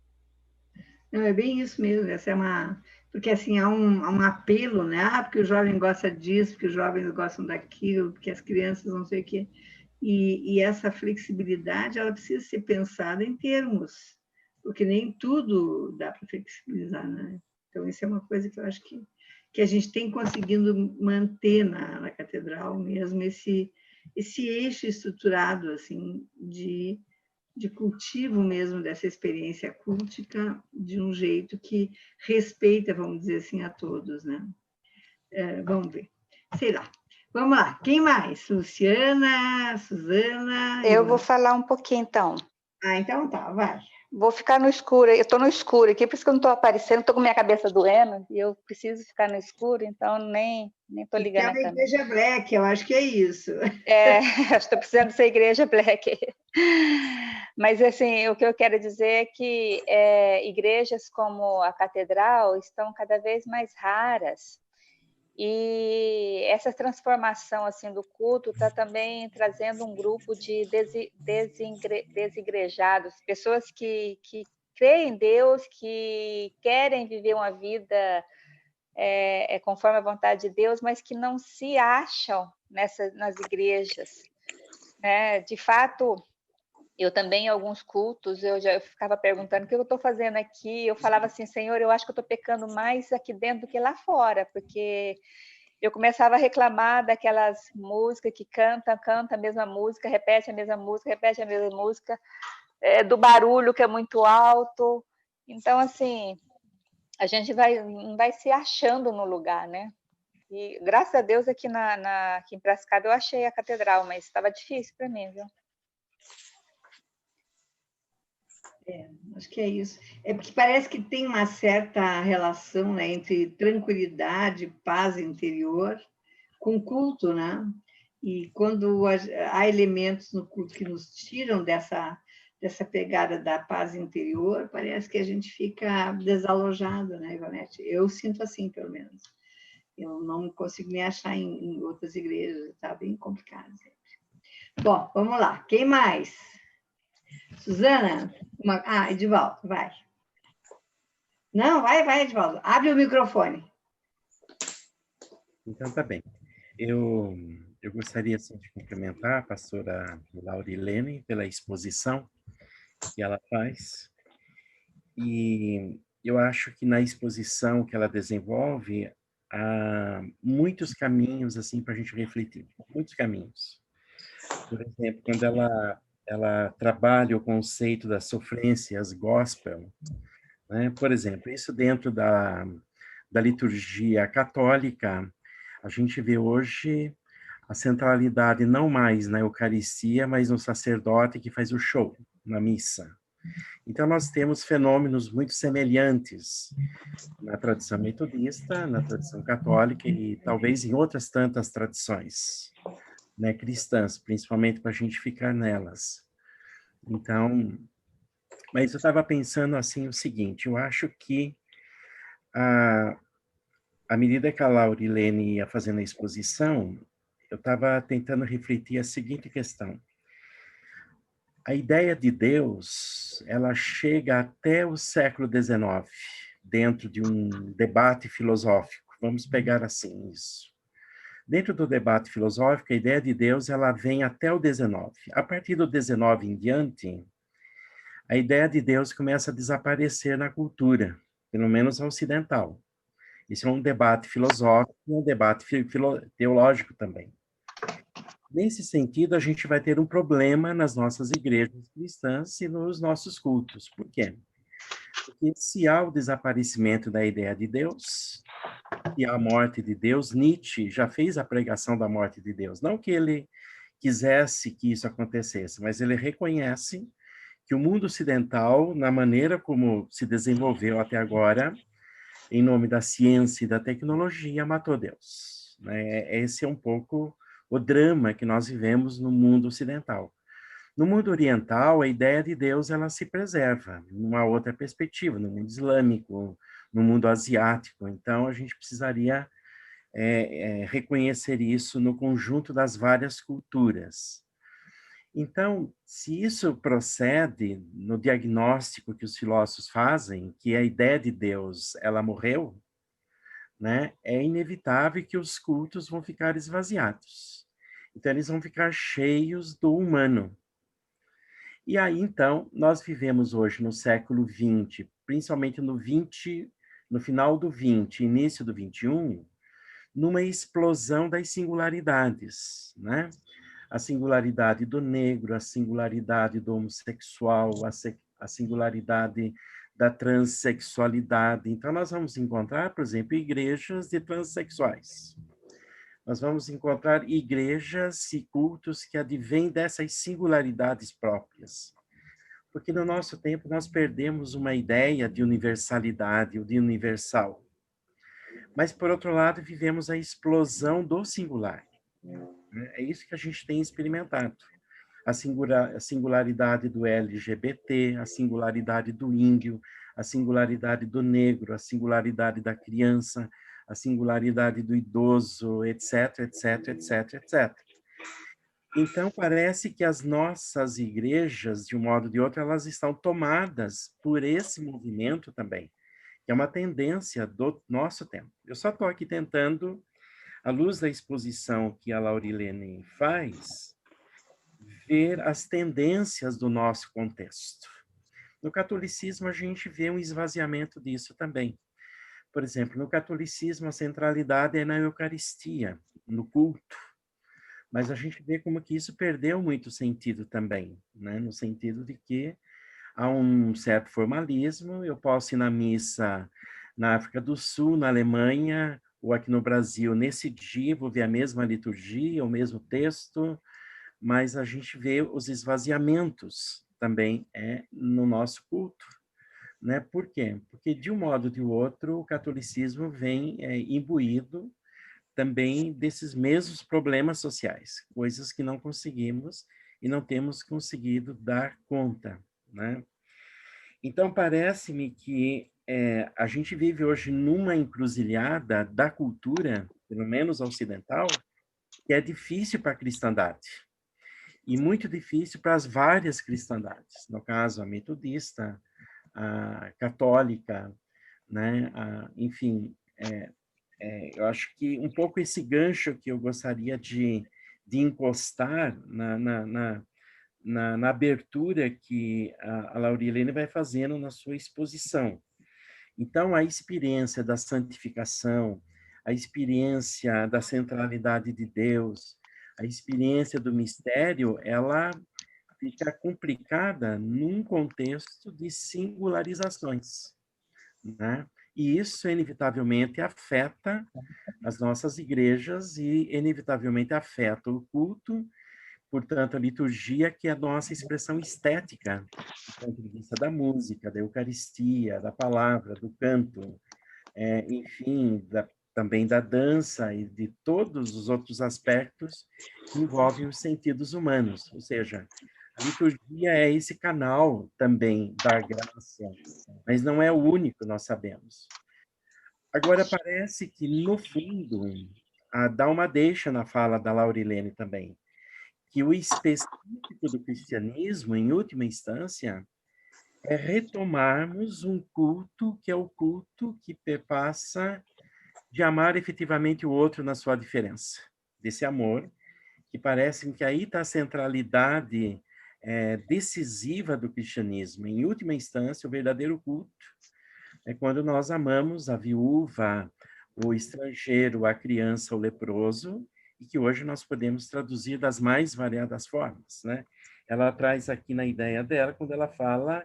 Não, é bem isso mesmo. Essa é uma... Porque, assim, há um apelo, né? Ah, porque o jovem gosta disso, porque os jovens gostam daquilo, porque as crianças não sei o quê. E essa flexibilidade, ela precisa ser pensada em termos, porque nem tudo dá para flexibilizar, né? Então, isso é uma coisa que eu acho que a gente tem conseguido manter na catedral mesmo, esse eixo estruturado, assim, de cultivo mesmo dessa experiência cultica de um jeito que respeita, vamos dizer assim, a todos, né? Vamos ver. Sei lá. Vamos lá. Quem mais? Luciana, Suzana? Eu vou falar um pouquinho, então. Então tá, vai. Vou ficar no escuro. Eu estou no escuro aqui, por isso que eu não estou aparecendo, estou com minha cabeça doendo, e eu preciso ficar no escuro, então nem estou ligando a câmera. É uma igreja black, eu acho que é isso. Estou precisando ser igreja black. Mas, assim, o que eu quero dizer é que igrejas como a catedral estão cada vez mais raras. E essa transformação assim do culto está também trazendo um grupo de desigrejados, pessoas que creem em Deus, que querem viver uma vida conforme a vontade de Deus, mas que não se acham nas igrejas, né? De fato, eu também, em alguns cultos, eu ficava perguntando o que eu estou fazendo aqui. Eu falava assim, Senhor, eu acho que eu estou pecando mais aqui dentro do que lá fora, porque eu começava a reclamar daquelas músicas que canta a mesma música, repete a mesma música, do barulho que é muito alto. Então, assim, a gente não vai se achando no lugar, né? E graças a Deus aqui aqui em Piracicaba eu achei a catedral, mas estava difícil para mim, viu? Acho que é isso. É porque parece que tem uma certa relação, né, entre tranquilidade, paz interior, com culto, né? E quando há elementos no culto que nos tiram dessa pegada da paz interior, parece que a gente fica desalojado, né, Ivonete? Eu sinto assim, pelo menos. Eu não consigo me achar em outras igrejas, está bem complicado sempre. Bom, vamos lá. Quem mais? Suzana? Edivaldo, vai. Não, vai, Edivaldo. Abre o microfone. Então, tá bem. Eu gostaria assim, de cumprimentar a pastora Laurilene pela exposição que ela faz. E eu acho que na exposição que ela desenvolve, há muitos caminhos assim para a gente refletir. Muitos caminhos. Por exemplo, quando ela trabalha o conceito das sofrências gospel, né? Por exemplo, isso dentro da liturgia católica, a gente vê hoje a centralidade não mais na Eucaristia, mas no sacerdote que faz o show, na missa. Então, nós temos fenômenos muito semelhantes na tradição metodista, na tradição católica e talvez em outras tantas tradições, né, cristãs, principalmente para a gente ficar nelas. Então, mas eu estava pensando assim o seguinte, eu acho que à medida que a Laurilene ia fazendo a exposição, eu estava tentando refletir a seguinte questão. A ideia de Deus, ela chega até o século XIX, dentro de um debate filosófico. Vamos pegar assim isso. Dentro do debate filosófico, a ideia de Deus, ela vem até o XIX. A partir do XIX em diante, a ideia de Deus começa a desaparecer na cultura, pelo menos ocidental. Isso é um debate filosófico, um debate teológico também. Nesse sentido, a gente vai ter um problema nas nossas igrejas cristãs e nos nossos cultos. Por quê? Porque se há o desaparecimento da ideia de Deus e a morte de Deus, Nietzsche já fez a pregação da morte de Deus. Não que ele quisesse que isso acontecesse, mas ele reconhece que o mundo ocidental, na maneira como se desenvolveu até agora, em nome da ciência e da tecnologia, matou Deus. Esse é um pouco o drama que nós vivemos no mundo ocidental. No mundo oriental, a ideia de Deus ela se preserva, numa outra perspectiva, no mundo islâmico, no mundo asiático. Então, a gente precisaria reconhecer isso no conjunto das várias culturas. Então, se isso procede no diagnóstico que os filósofos fazem, que a ideia de Deus ela morreu, né, é inevitável que os cultos vão ficar esvaziados. Então, eles vão ficar cheios do humano. E aí, então, nós vivemos hoje no século XX, principalmente no final do XX, início do XXI, numa explosão das singularidades, né? A singularidade do negro, a singularidade do homossexual, a singularidade da transexualidade. Então, nós vamos encontrar, por exemplo, igrejas de transexuais. Nós vamos encontrar igrejas e cultos que advêm dessas singularidades próprias. Porque no nosso tempo nós perdemos uma ideia de universalidade, ou de universal. Mas, por outro lado, vivemos a explosão do singular. É isso que a gente tem experimentado. A singularidade do LGBT, a singularidade do índio, a singularidade do negro, a singularidade da criança, a singularidade do idoso, etc, etc, etc, etc. Então, parece que as nossas igrejas, de um modo ou de outro, elas estão tomadas por esse movimento também, que é uma tendência do nosso tempo. Eu só estou aqui tentando, à luz da exposição que a Laurilene faz, ver as tendências do nosso contexto. No catolicismo, a gente vê um esvaziamento disso também. Por exemplo, no catolicismo, a centralidade é na Eucaristia, no culto. Mas a gente vê como que isso perdeu muito sentido também, né? No sentido de que há um certo formalismo, eu posso ir na missa na África do Sul, na Alemanha, ou aqui no Brasil, nesse dia, vou ver a mesma liturgia, o mesmo texto, mas a gente vê os esvaziamentos também no nosso culto. Né? Por quê? Porque, de um modo ou de outro, o catolicismo vem imbuído também desses mesmos problemas sociais, coisas que não conseguimos e não temos conseguido dar conta. Né? Então, parece-me que a gente vive hoje numa encruzilhada da cultura, pelo menos ocidental, que é difícil para a cristandade. E muito difícil para as várias cristandades. No caso, a metodista, a católica, né? Enfim, eu acho que um pouco esse gancho que eu gostaria de encostar na abertura que a Laurilene vai fazendo na sua exposição. Então, a experiência da santificação, a experiência da centralidade de Deus, a experiência do mistério, ela fica complicada num contexto de singularizações, né? E isso, inevitavelmente, afeta as nossas igrejas e, inevitavelmente, afeta o culto, portanto, a liturgia, que é a nossa expressão estética, do ponto de vista da música, da Eucaristia, da palavra, do canto, enfim, também da dança e de todos os outros aspectos que envolvem os sentidos humanos. Ou seja, a liturgia é esse canal também da graça, mas não é o único, nós sabemos. Agora, parece que, no fundo, dá uma deixa na fala da Laurilene também, que o específico do cristianismo, em última instância, é retomarmos um culto que é o culto que perpassa de amar efetivamente o outro na sua diferença. Desse amor, que parece que aí está a centralidade decisiva do cristianismo. Em última instância, o verdadeiro culto é quando nós amamos a viúva, o estrangeiro, a criança, o leproso, e que hoje nós podemos traduzir das mais variadas formas, né? Ela traz aqui na ideia dela, quando ela fala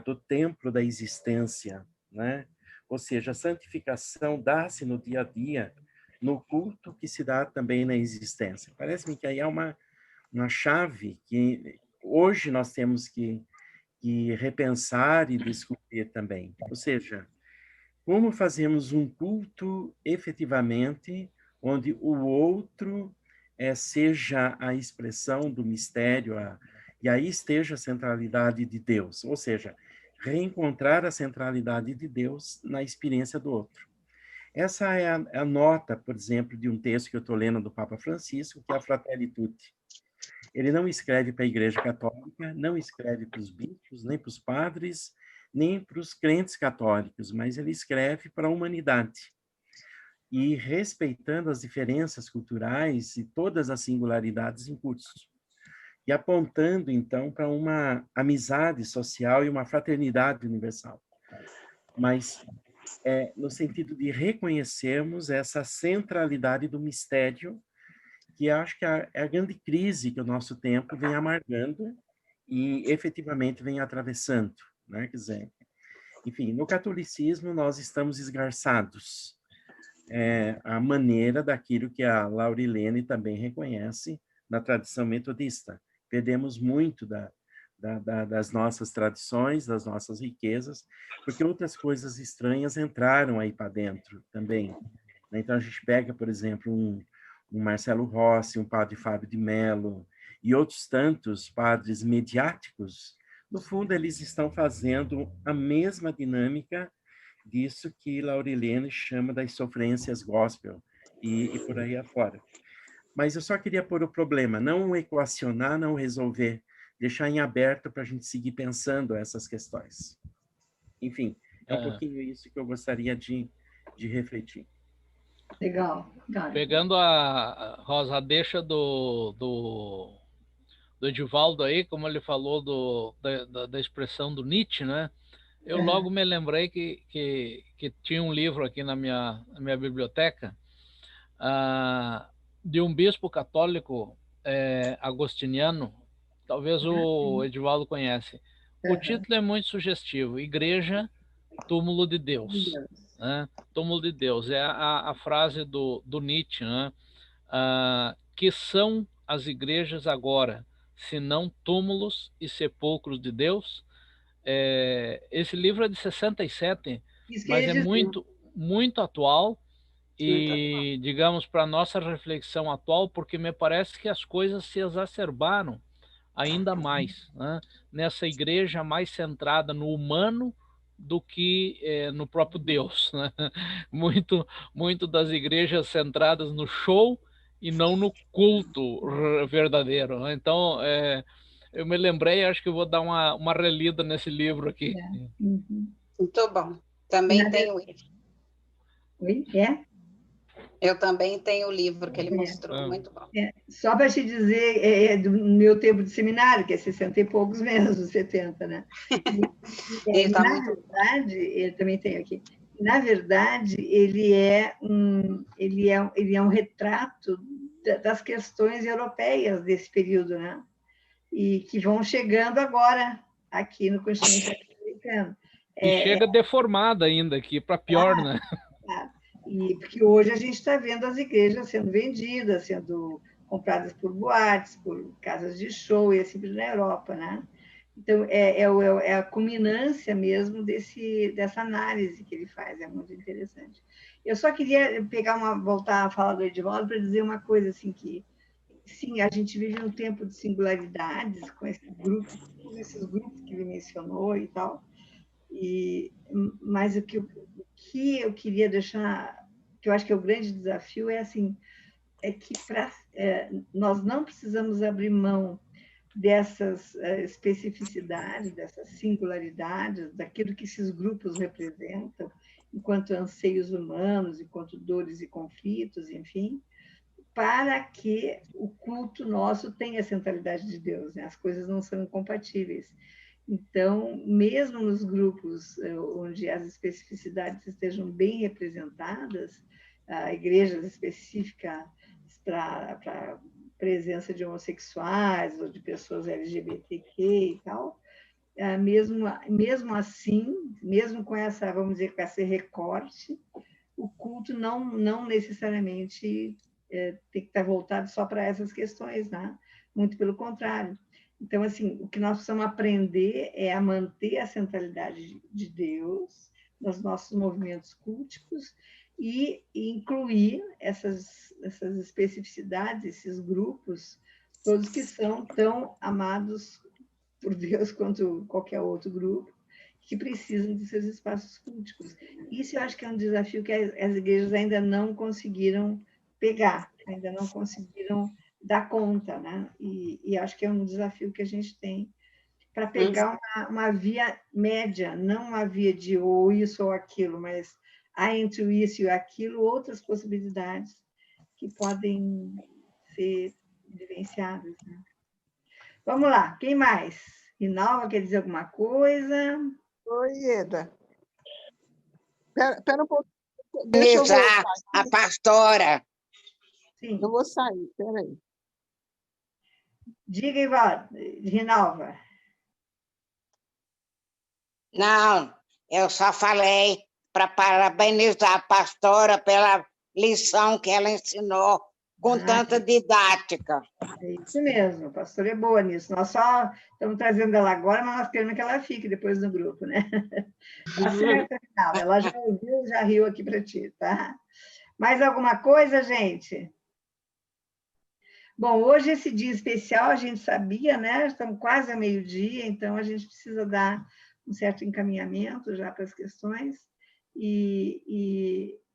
do templo da existência, né? Ou seja, a santificação dá-se no dia a dia, no culto que se dá também na existência. Parece-me que aí é uma chave que hoje nós temos que repensar e descobrir também. Ou seja, como fazemos um culto efetivamente onde o outro seja a expressão do mistério, e aí esteja a centralidade de Deus, ou seja, reencontrar a centralidade de Deus na experiência do outro. Essa é a nota, por exemplo, de um texto que eu estou lendo do Papa Francisco, que é a Fratelli Tutti. Ele não escreve para a Igreja Católica, não escreve para os bispos, nem para os padres, nem para os crentes católicos, mas ele escreve para a humanidade. E respeitando as diferenças culturais e todas as singularidades em curso. E apontando, então, para uma amizade social e uma fraternidade universal. Mas no sentido de reconhecermos essa centralidade do mistério, que acho que é a grande crise que o nosso tempo vem amargando e efetivamente vem atravessando, né? Quer dizer, enfim, no catolicismo nós estamos esgarçados. A maneira daquilo que a Laurilene também reconhece na tradição metodista. Perdemos muito das nossas tradições, das nossas riquezas, porque outras coisas estranhas entraram aí para dentro também. Então, a gente pega, por exemplo, um Marcelo Rossi, um padre Fábio de Mello, e outros tantos padres mediáticos, no fundo, eles estão fazendo a mesma dinâmica disso que Laurilene chama das sofrências gospel, e por aí afora. Mas eu só queria pôr o problema, não equacionar, não resolver, deixar em aberto para a gente seguir pensando essas questões. Enfim, é um pouquinho isso que eu gostaria de refletir. Legal. Pegando a Rosa, a deixa do Edivaldo aí, como ele falou da expressão do Nietzsche, né? Eu logo me lembrei que tinha um livro aqui na minha biblioteca de um bispo católico agostiniano, talvez o Edivaldo conhece. O título é muito sugestivo, Igreja, Túmulo de Deus. Né? Túmulo de Deus, é a frase do Nietzsche, né? Que são as igrejas agora, se não túmulos e sepulcros de Deus? Esse livro é de 67, mas é muito, muito atual e, digamos, para a nossa reflexão atual, porque me parece que as coisas se exacerbaram ainda mais, né? Nessa igreja mais centrada no humano do que no próprio Deus, né? Muito das igrejas centradas no show e não no culto verdadeiro, né? Então, eu me lembrei, acho que eu vou dar uma relida nesse livro aqui. Muito bom. Também tenho o livro. Oi? Eu também tenho o livro que ele mostrou, muito bom. Só para te dizer, do meu tempo de seminário, que é 60 e poucos menos, 70, né? Na verdade, eu também tenho aqui. Na verdade, ele é um retrato das questões europeias desse período, né? E que vão chegando agora aqui no continente americano. E chega deformada ainda aqui, para pior, né? E porque hoje a gente está vendo as igrejas sendo vendidas, sendo compradas por boates, por casas de show, e assim na Europa, né? Então, é a culminância mesmo dessa análise que ele faz, é muito interessante. Eu só queria voltar a falar do Edivaldo para dizer uma coisa, assim, que, sim, a gente vive um tempo de singularidades com esses grupos que ele mencionou e tal, mas o que eu queria deixar, que eu acho que é o grande desafio, é assim, que nós não precisamos abrir mão dessas especificidades, dessas singularidades, daquilo que esses grupos representam, enquanto anseios humanos, enquanto dores e conflitos, enfim, para que o culto nosso tenha a centralidade de Deus, né? As coisas não são incompatíveis. Então, mesmo nos grupos onde as especificidades estejam bem representadas, igrejas específicas para presença de homossexuais ou de pessoas LGBTQ e tal, mesmo assim, mesmo com essa, vamos dizer, com esse recorte, o culto não necessariamente tem que estar voltado só para essas questões, né? Muito pelo contrário. Então, assim, o que nós precisamos aprender é a manter a centralidade de Deus nos nossos movimentos culticos e incluir essas especificidades, esses grupos, todos que são tão amados por Deus quanto qualquer outro grupo, que precisam de seus espaços culticos. Isso eu acho que é um desafio que as igrejas ainda não conseguiram pegar, ainda não conseguiram dar conta, né? E acho que é um desafio que a gente tem para pegar uma via média, não uma via de ou isso ou aquilo, mas há entre o isso e aquilo outras possibilidades que podem ser vivenciadas, né? Vamos lá, quem mais? Rinalva quer dizer alguma coisa? Oi, Eda. Espera um pouco. Deixa eu voltar. A pastora. Sim. Eu vou sair, espera aí. Diga, Rinalva. Não, eu só falei para parabenizar a pastora pela lição que ela ensinou com tanta didática. É isso mesmo, a pastora é boa nisso. Nós só estamos trazendo ela agora, mas nós queremos que ela fique depois no grupo, né? Tá certo, Rinalva. Ela já ouviu, já riu aqui para ti, tá? Mais alguma coisa, gente? Bom, hoje esse dia especial, a gente sabia, né? Estamos quase a meio-dia, então a gente precisa dar um certo encaminhamento já para as questões.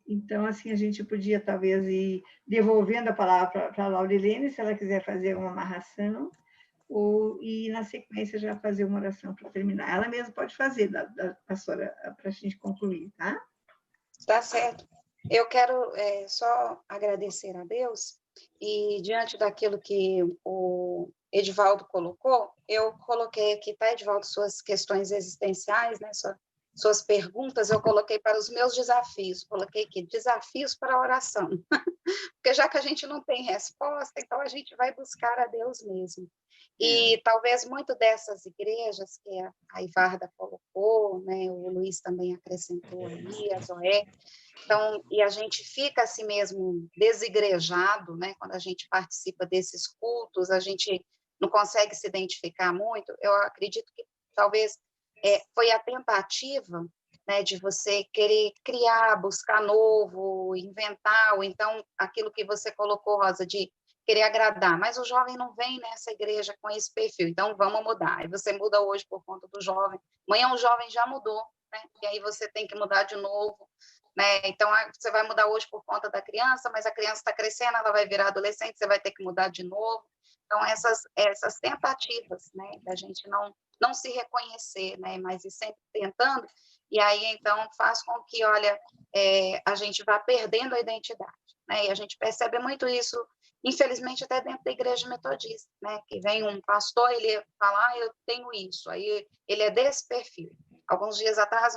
Então, assim, a gente podia talvez ir devolvendo a palavra para a Laurilene, se ela quiser fazer uma amarração, e na sequência já fazer uma oração para terminar. Ela mesma pode fazer, da pastora, para a gente concluir, tá? Tá certo. Eu quero só agradecer a Deus, e diante daquilo que o Edivaldo colocou, eu coloquei aqui, tá, Edivaldo, suas questões existenciais, né, suas perguntas, eu coloquei para os meus desafios, coloquei aqui, desafios para a oração, porque já que a gente não tem resposta, então a gente vai buscar a Deus mesmo. E talvez muito dessas igrejas que a Ivarda colocou, né, o Luiz também acrescentou ali, a Zoé, então, e a gente fica assim mesmo desigrejado, né, quando a gente participa desses cultos, a gente não consegue se identificar muito, eu acredito que talvez foi a tentativa, né, de você querer criar, buscar novo, inventar, ou então aquilo que você colocou, Rosa, de querer agradar, mas o jovem não vem nessa igreja com esse perfil, então vamos mudar. Aí você muda hoje por conta do jovem, amanhã o jovem já mudou, né? E aí você tem que mudar de novo, né? Então você vai mudar hoje por conta da criança, mas a criança está crescendo, ela vai virar adolescente, você vai ter que mudar de novo. Então essas tentativas, né, da gente não se reconhecer, né, mas ir sempre tentando, e aí então faz com que, olha, a gente vá perdendo a identidade, né? E a gente percebe muito isso, infelizmente, até dentro da igreja metodista, né? Que vem um pastor, ele fala, eu tenho isso, aí ele é desse perfil. Alguns dias atrás,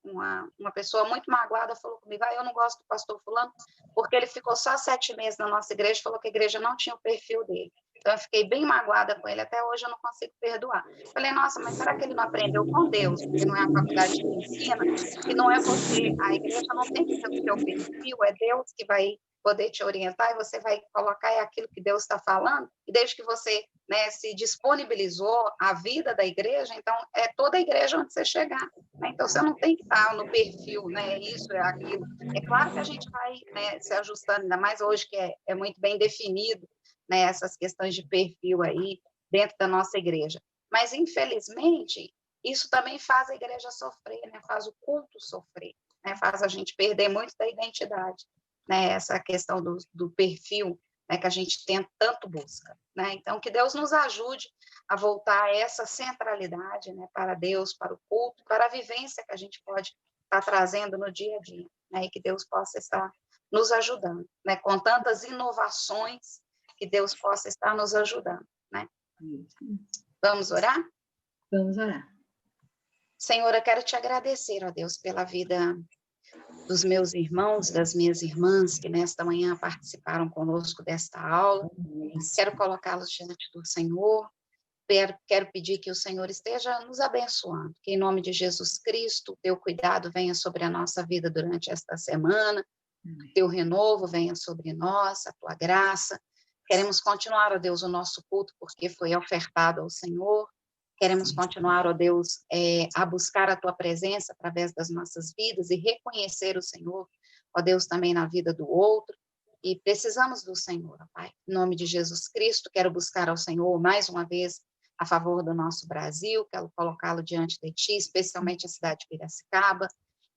uma pessoa muito magoada falou comigo, eu não gosto do pastor fulano, porque ele ficou só 7 meses na nossa igreja e falou que a igreja não tinha o perfil dele. Então, eu fiquei bem magoada com ele, até hoje eu não consigo perdoar. Falei, nossa, mas será que ele não aprendeu com Deus? Porque não é a faculdade que ensina, que não é você, a igreja não tem que ter o seu perfil, é Deus que vai poder te orientar, e você vai colocar aquilo que Deus está falando, e desde que você, né, se disponibilizou à vida da igreja, então é toda a igreja onde você chegar, né? Então você não tem que estar no perfil, né, isso é aquilo. É claro que a gente vai, né, se ajustando, ainda mais hoje que é muito bem definido, né, essas questões de perfil aí dentro da nossa igreja. Mas, infelizmente, isso também faz a igreja sofrer, né? Faz o culto sofrer, né? Faz a gente perder muito da identidade, né? Essa questão do perfil, né, que a gente tanto busca, né? Então, que Deus nos ajude a voltar a essa centralidade, né, para Deus, para o culto, para a vivência que a gente pode estar trazendo no dia a dia, né? E que Deus possa estar nos ajudando, né? Com tantas inovações, que Deus possa estar nos ajudando, né? Vamos orar? Vamos orar. Senhor, eu quero te agradecer, ó Deus, pela vida dos meus irmãos, das minhas irmãs, que nesta manhã participaram conosco desta aula. Quero colocá-los diante do Senhor. Quero pedir que o Senhor esteja nos abençoando, que em nome de Jesus Cristo, teu cuidado venha sobre a nossa vida durante esta semana, teu renovo venha sobre nós, a tua graça. Queremos continuar, ó Deus, o nosso culto, porque foi ofertado ao Senhor. Queremos continuar, ó Deus, a buscar a tua presença através das nossas vidas e reconhecer o Senhor, ó Deus, também na vida do outro. E precisamos do Senhor, ó Pai. Em nome de Jesus Cristo, quero buscar ao Senhor mais uma vez a favor do nosso Brasil, quero colocá-lo diante de ti, especialmente a cidade de Piracicaba.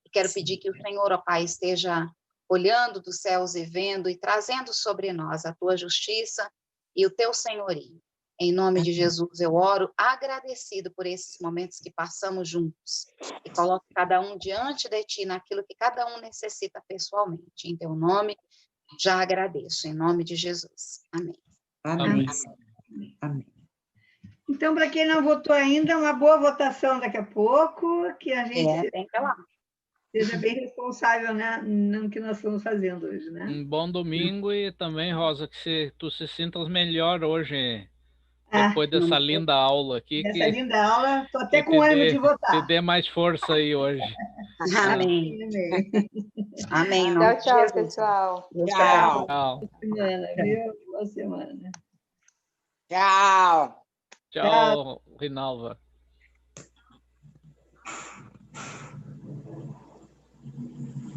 E quero pedir que o Senhor, ó Pai, esteja olhando dos céus e vendo e trazendo sobre nós a tua justiça e o teu senhorio. Em nome de Jesus eu oro, agradecido por esses momentos que passamos juntos, e coloco cada um diante de ti naquilo que cada um necessita pessoalmente. Em teu nome, já agradeço, em nome de Jesus. Amém. Amém. Amém. Então, para quem não votou ainda, uma boa votação daqui a pouco, que a gente Tem que ir lá. seja bem responsável, né, no que nós estamos fazendo hoje, né? Um bom domingo e também, Rosa, que tu se sintas melhor hoje, Ah, depois dessa linda aula aqui. Essa linda aula, estou até que com ânimo de votar. te dê mais força aí hoje. Amém. Amém. Amém. em Tchau, nome de tchau, Jesus. pessoal. Tchau. Tchau. Semana, viu? Boa semana. Tchau. Tchau, Rinalva.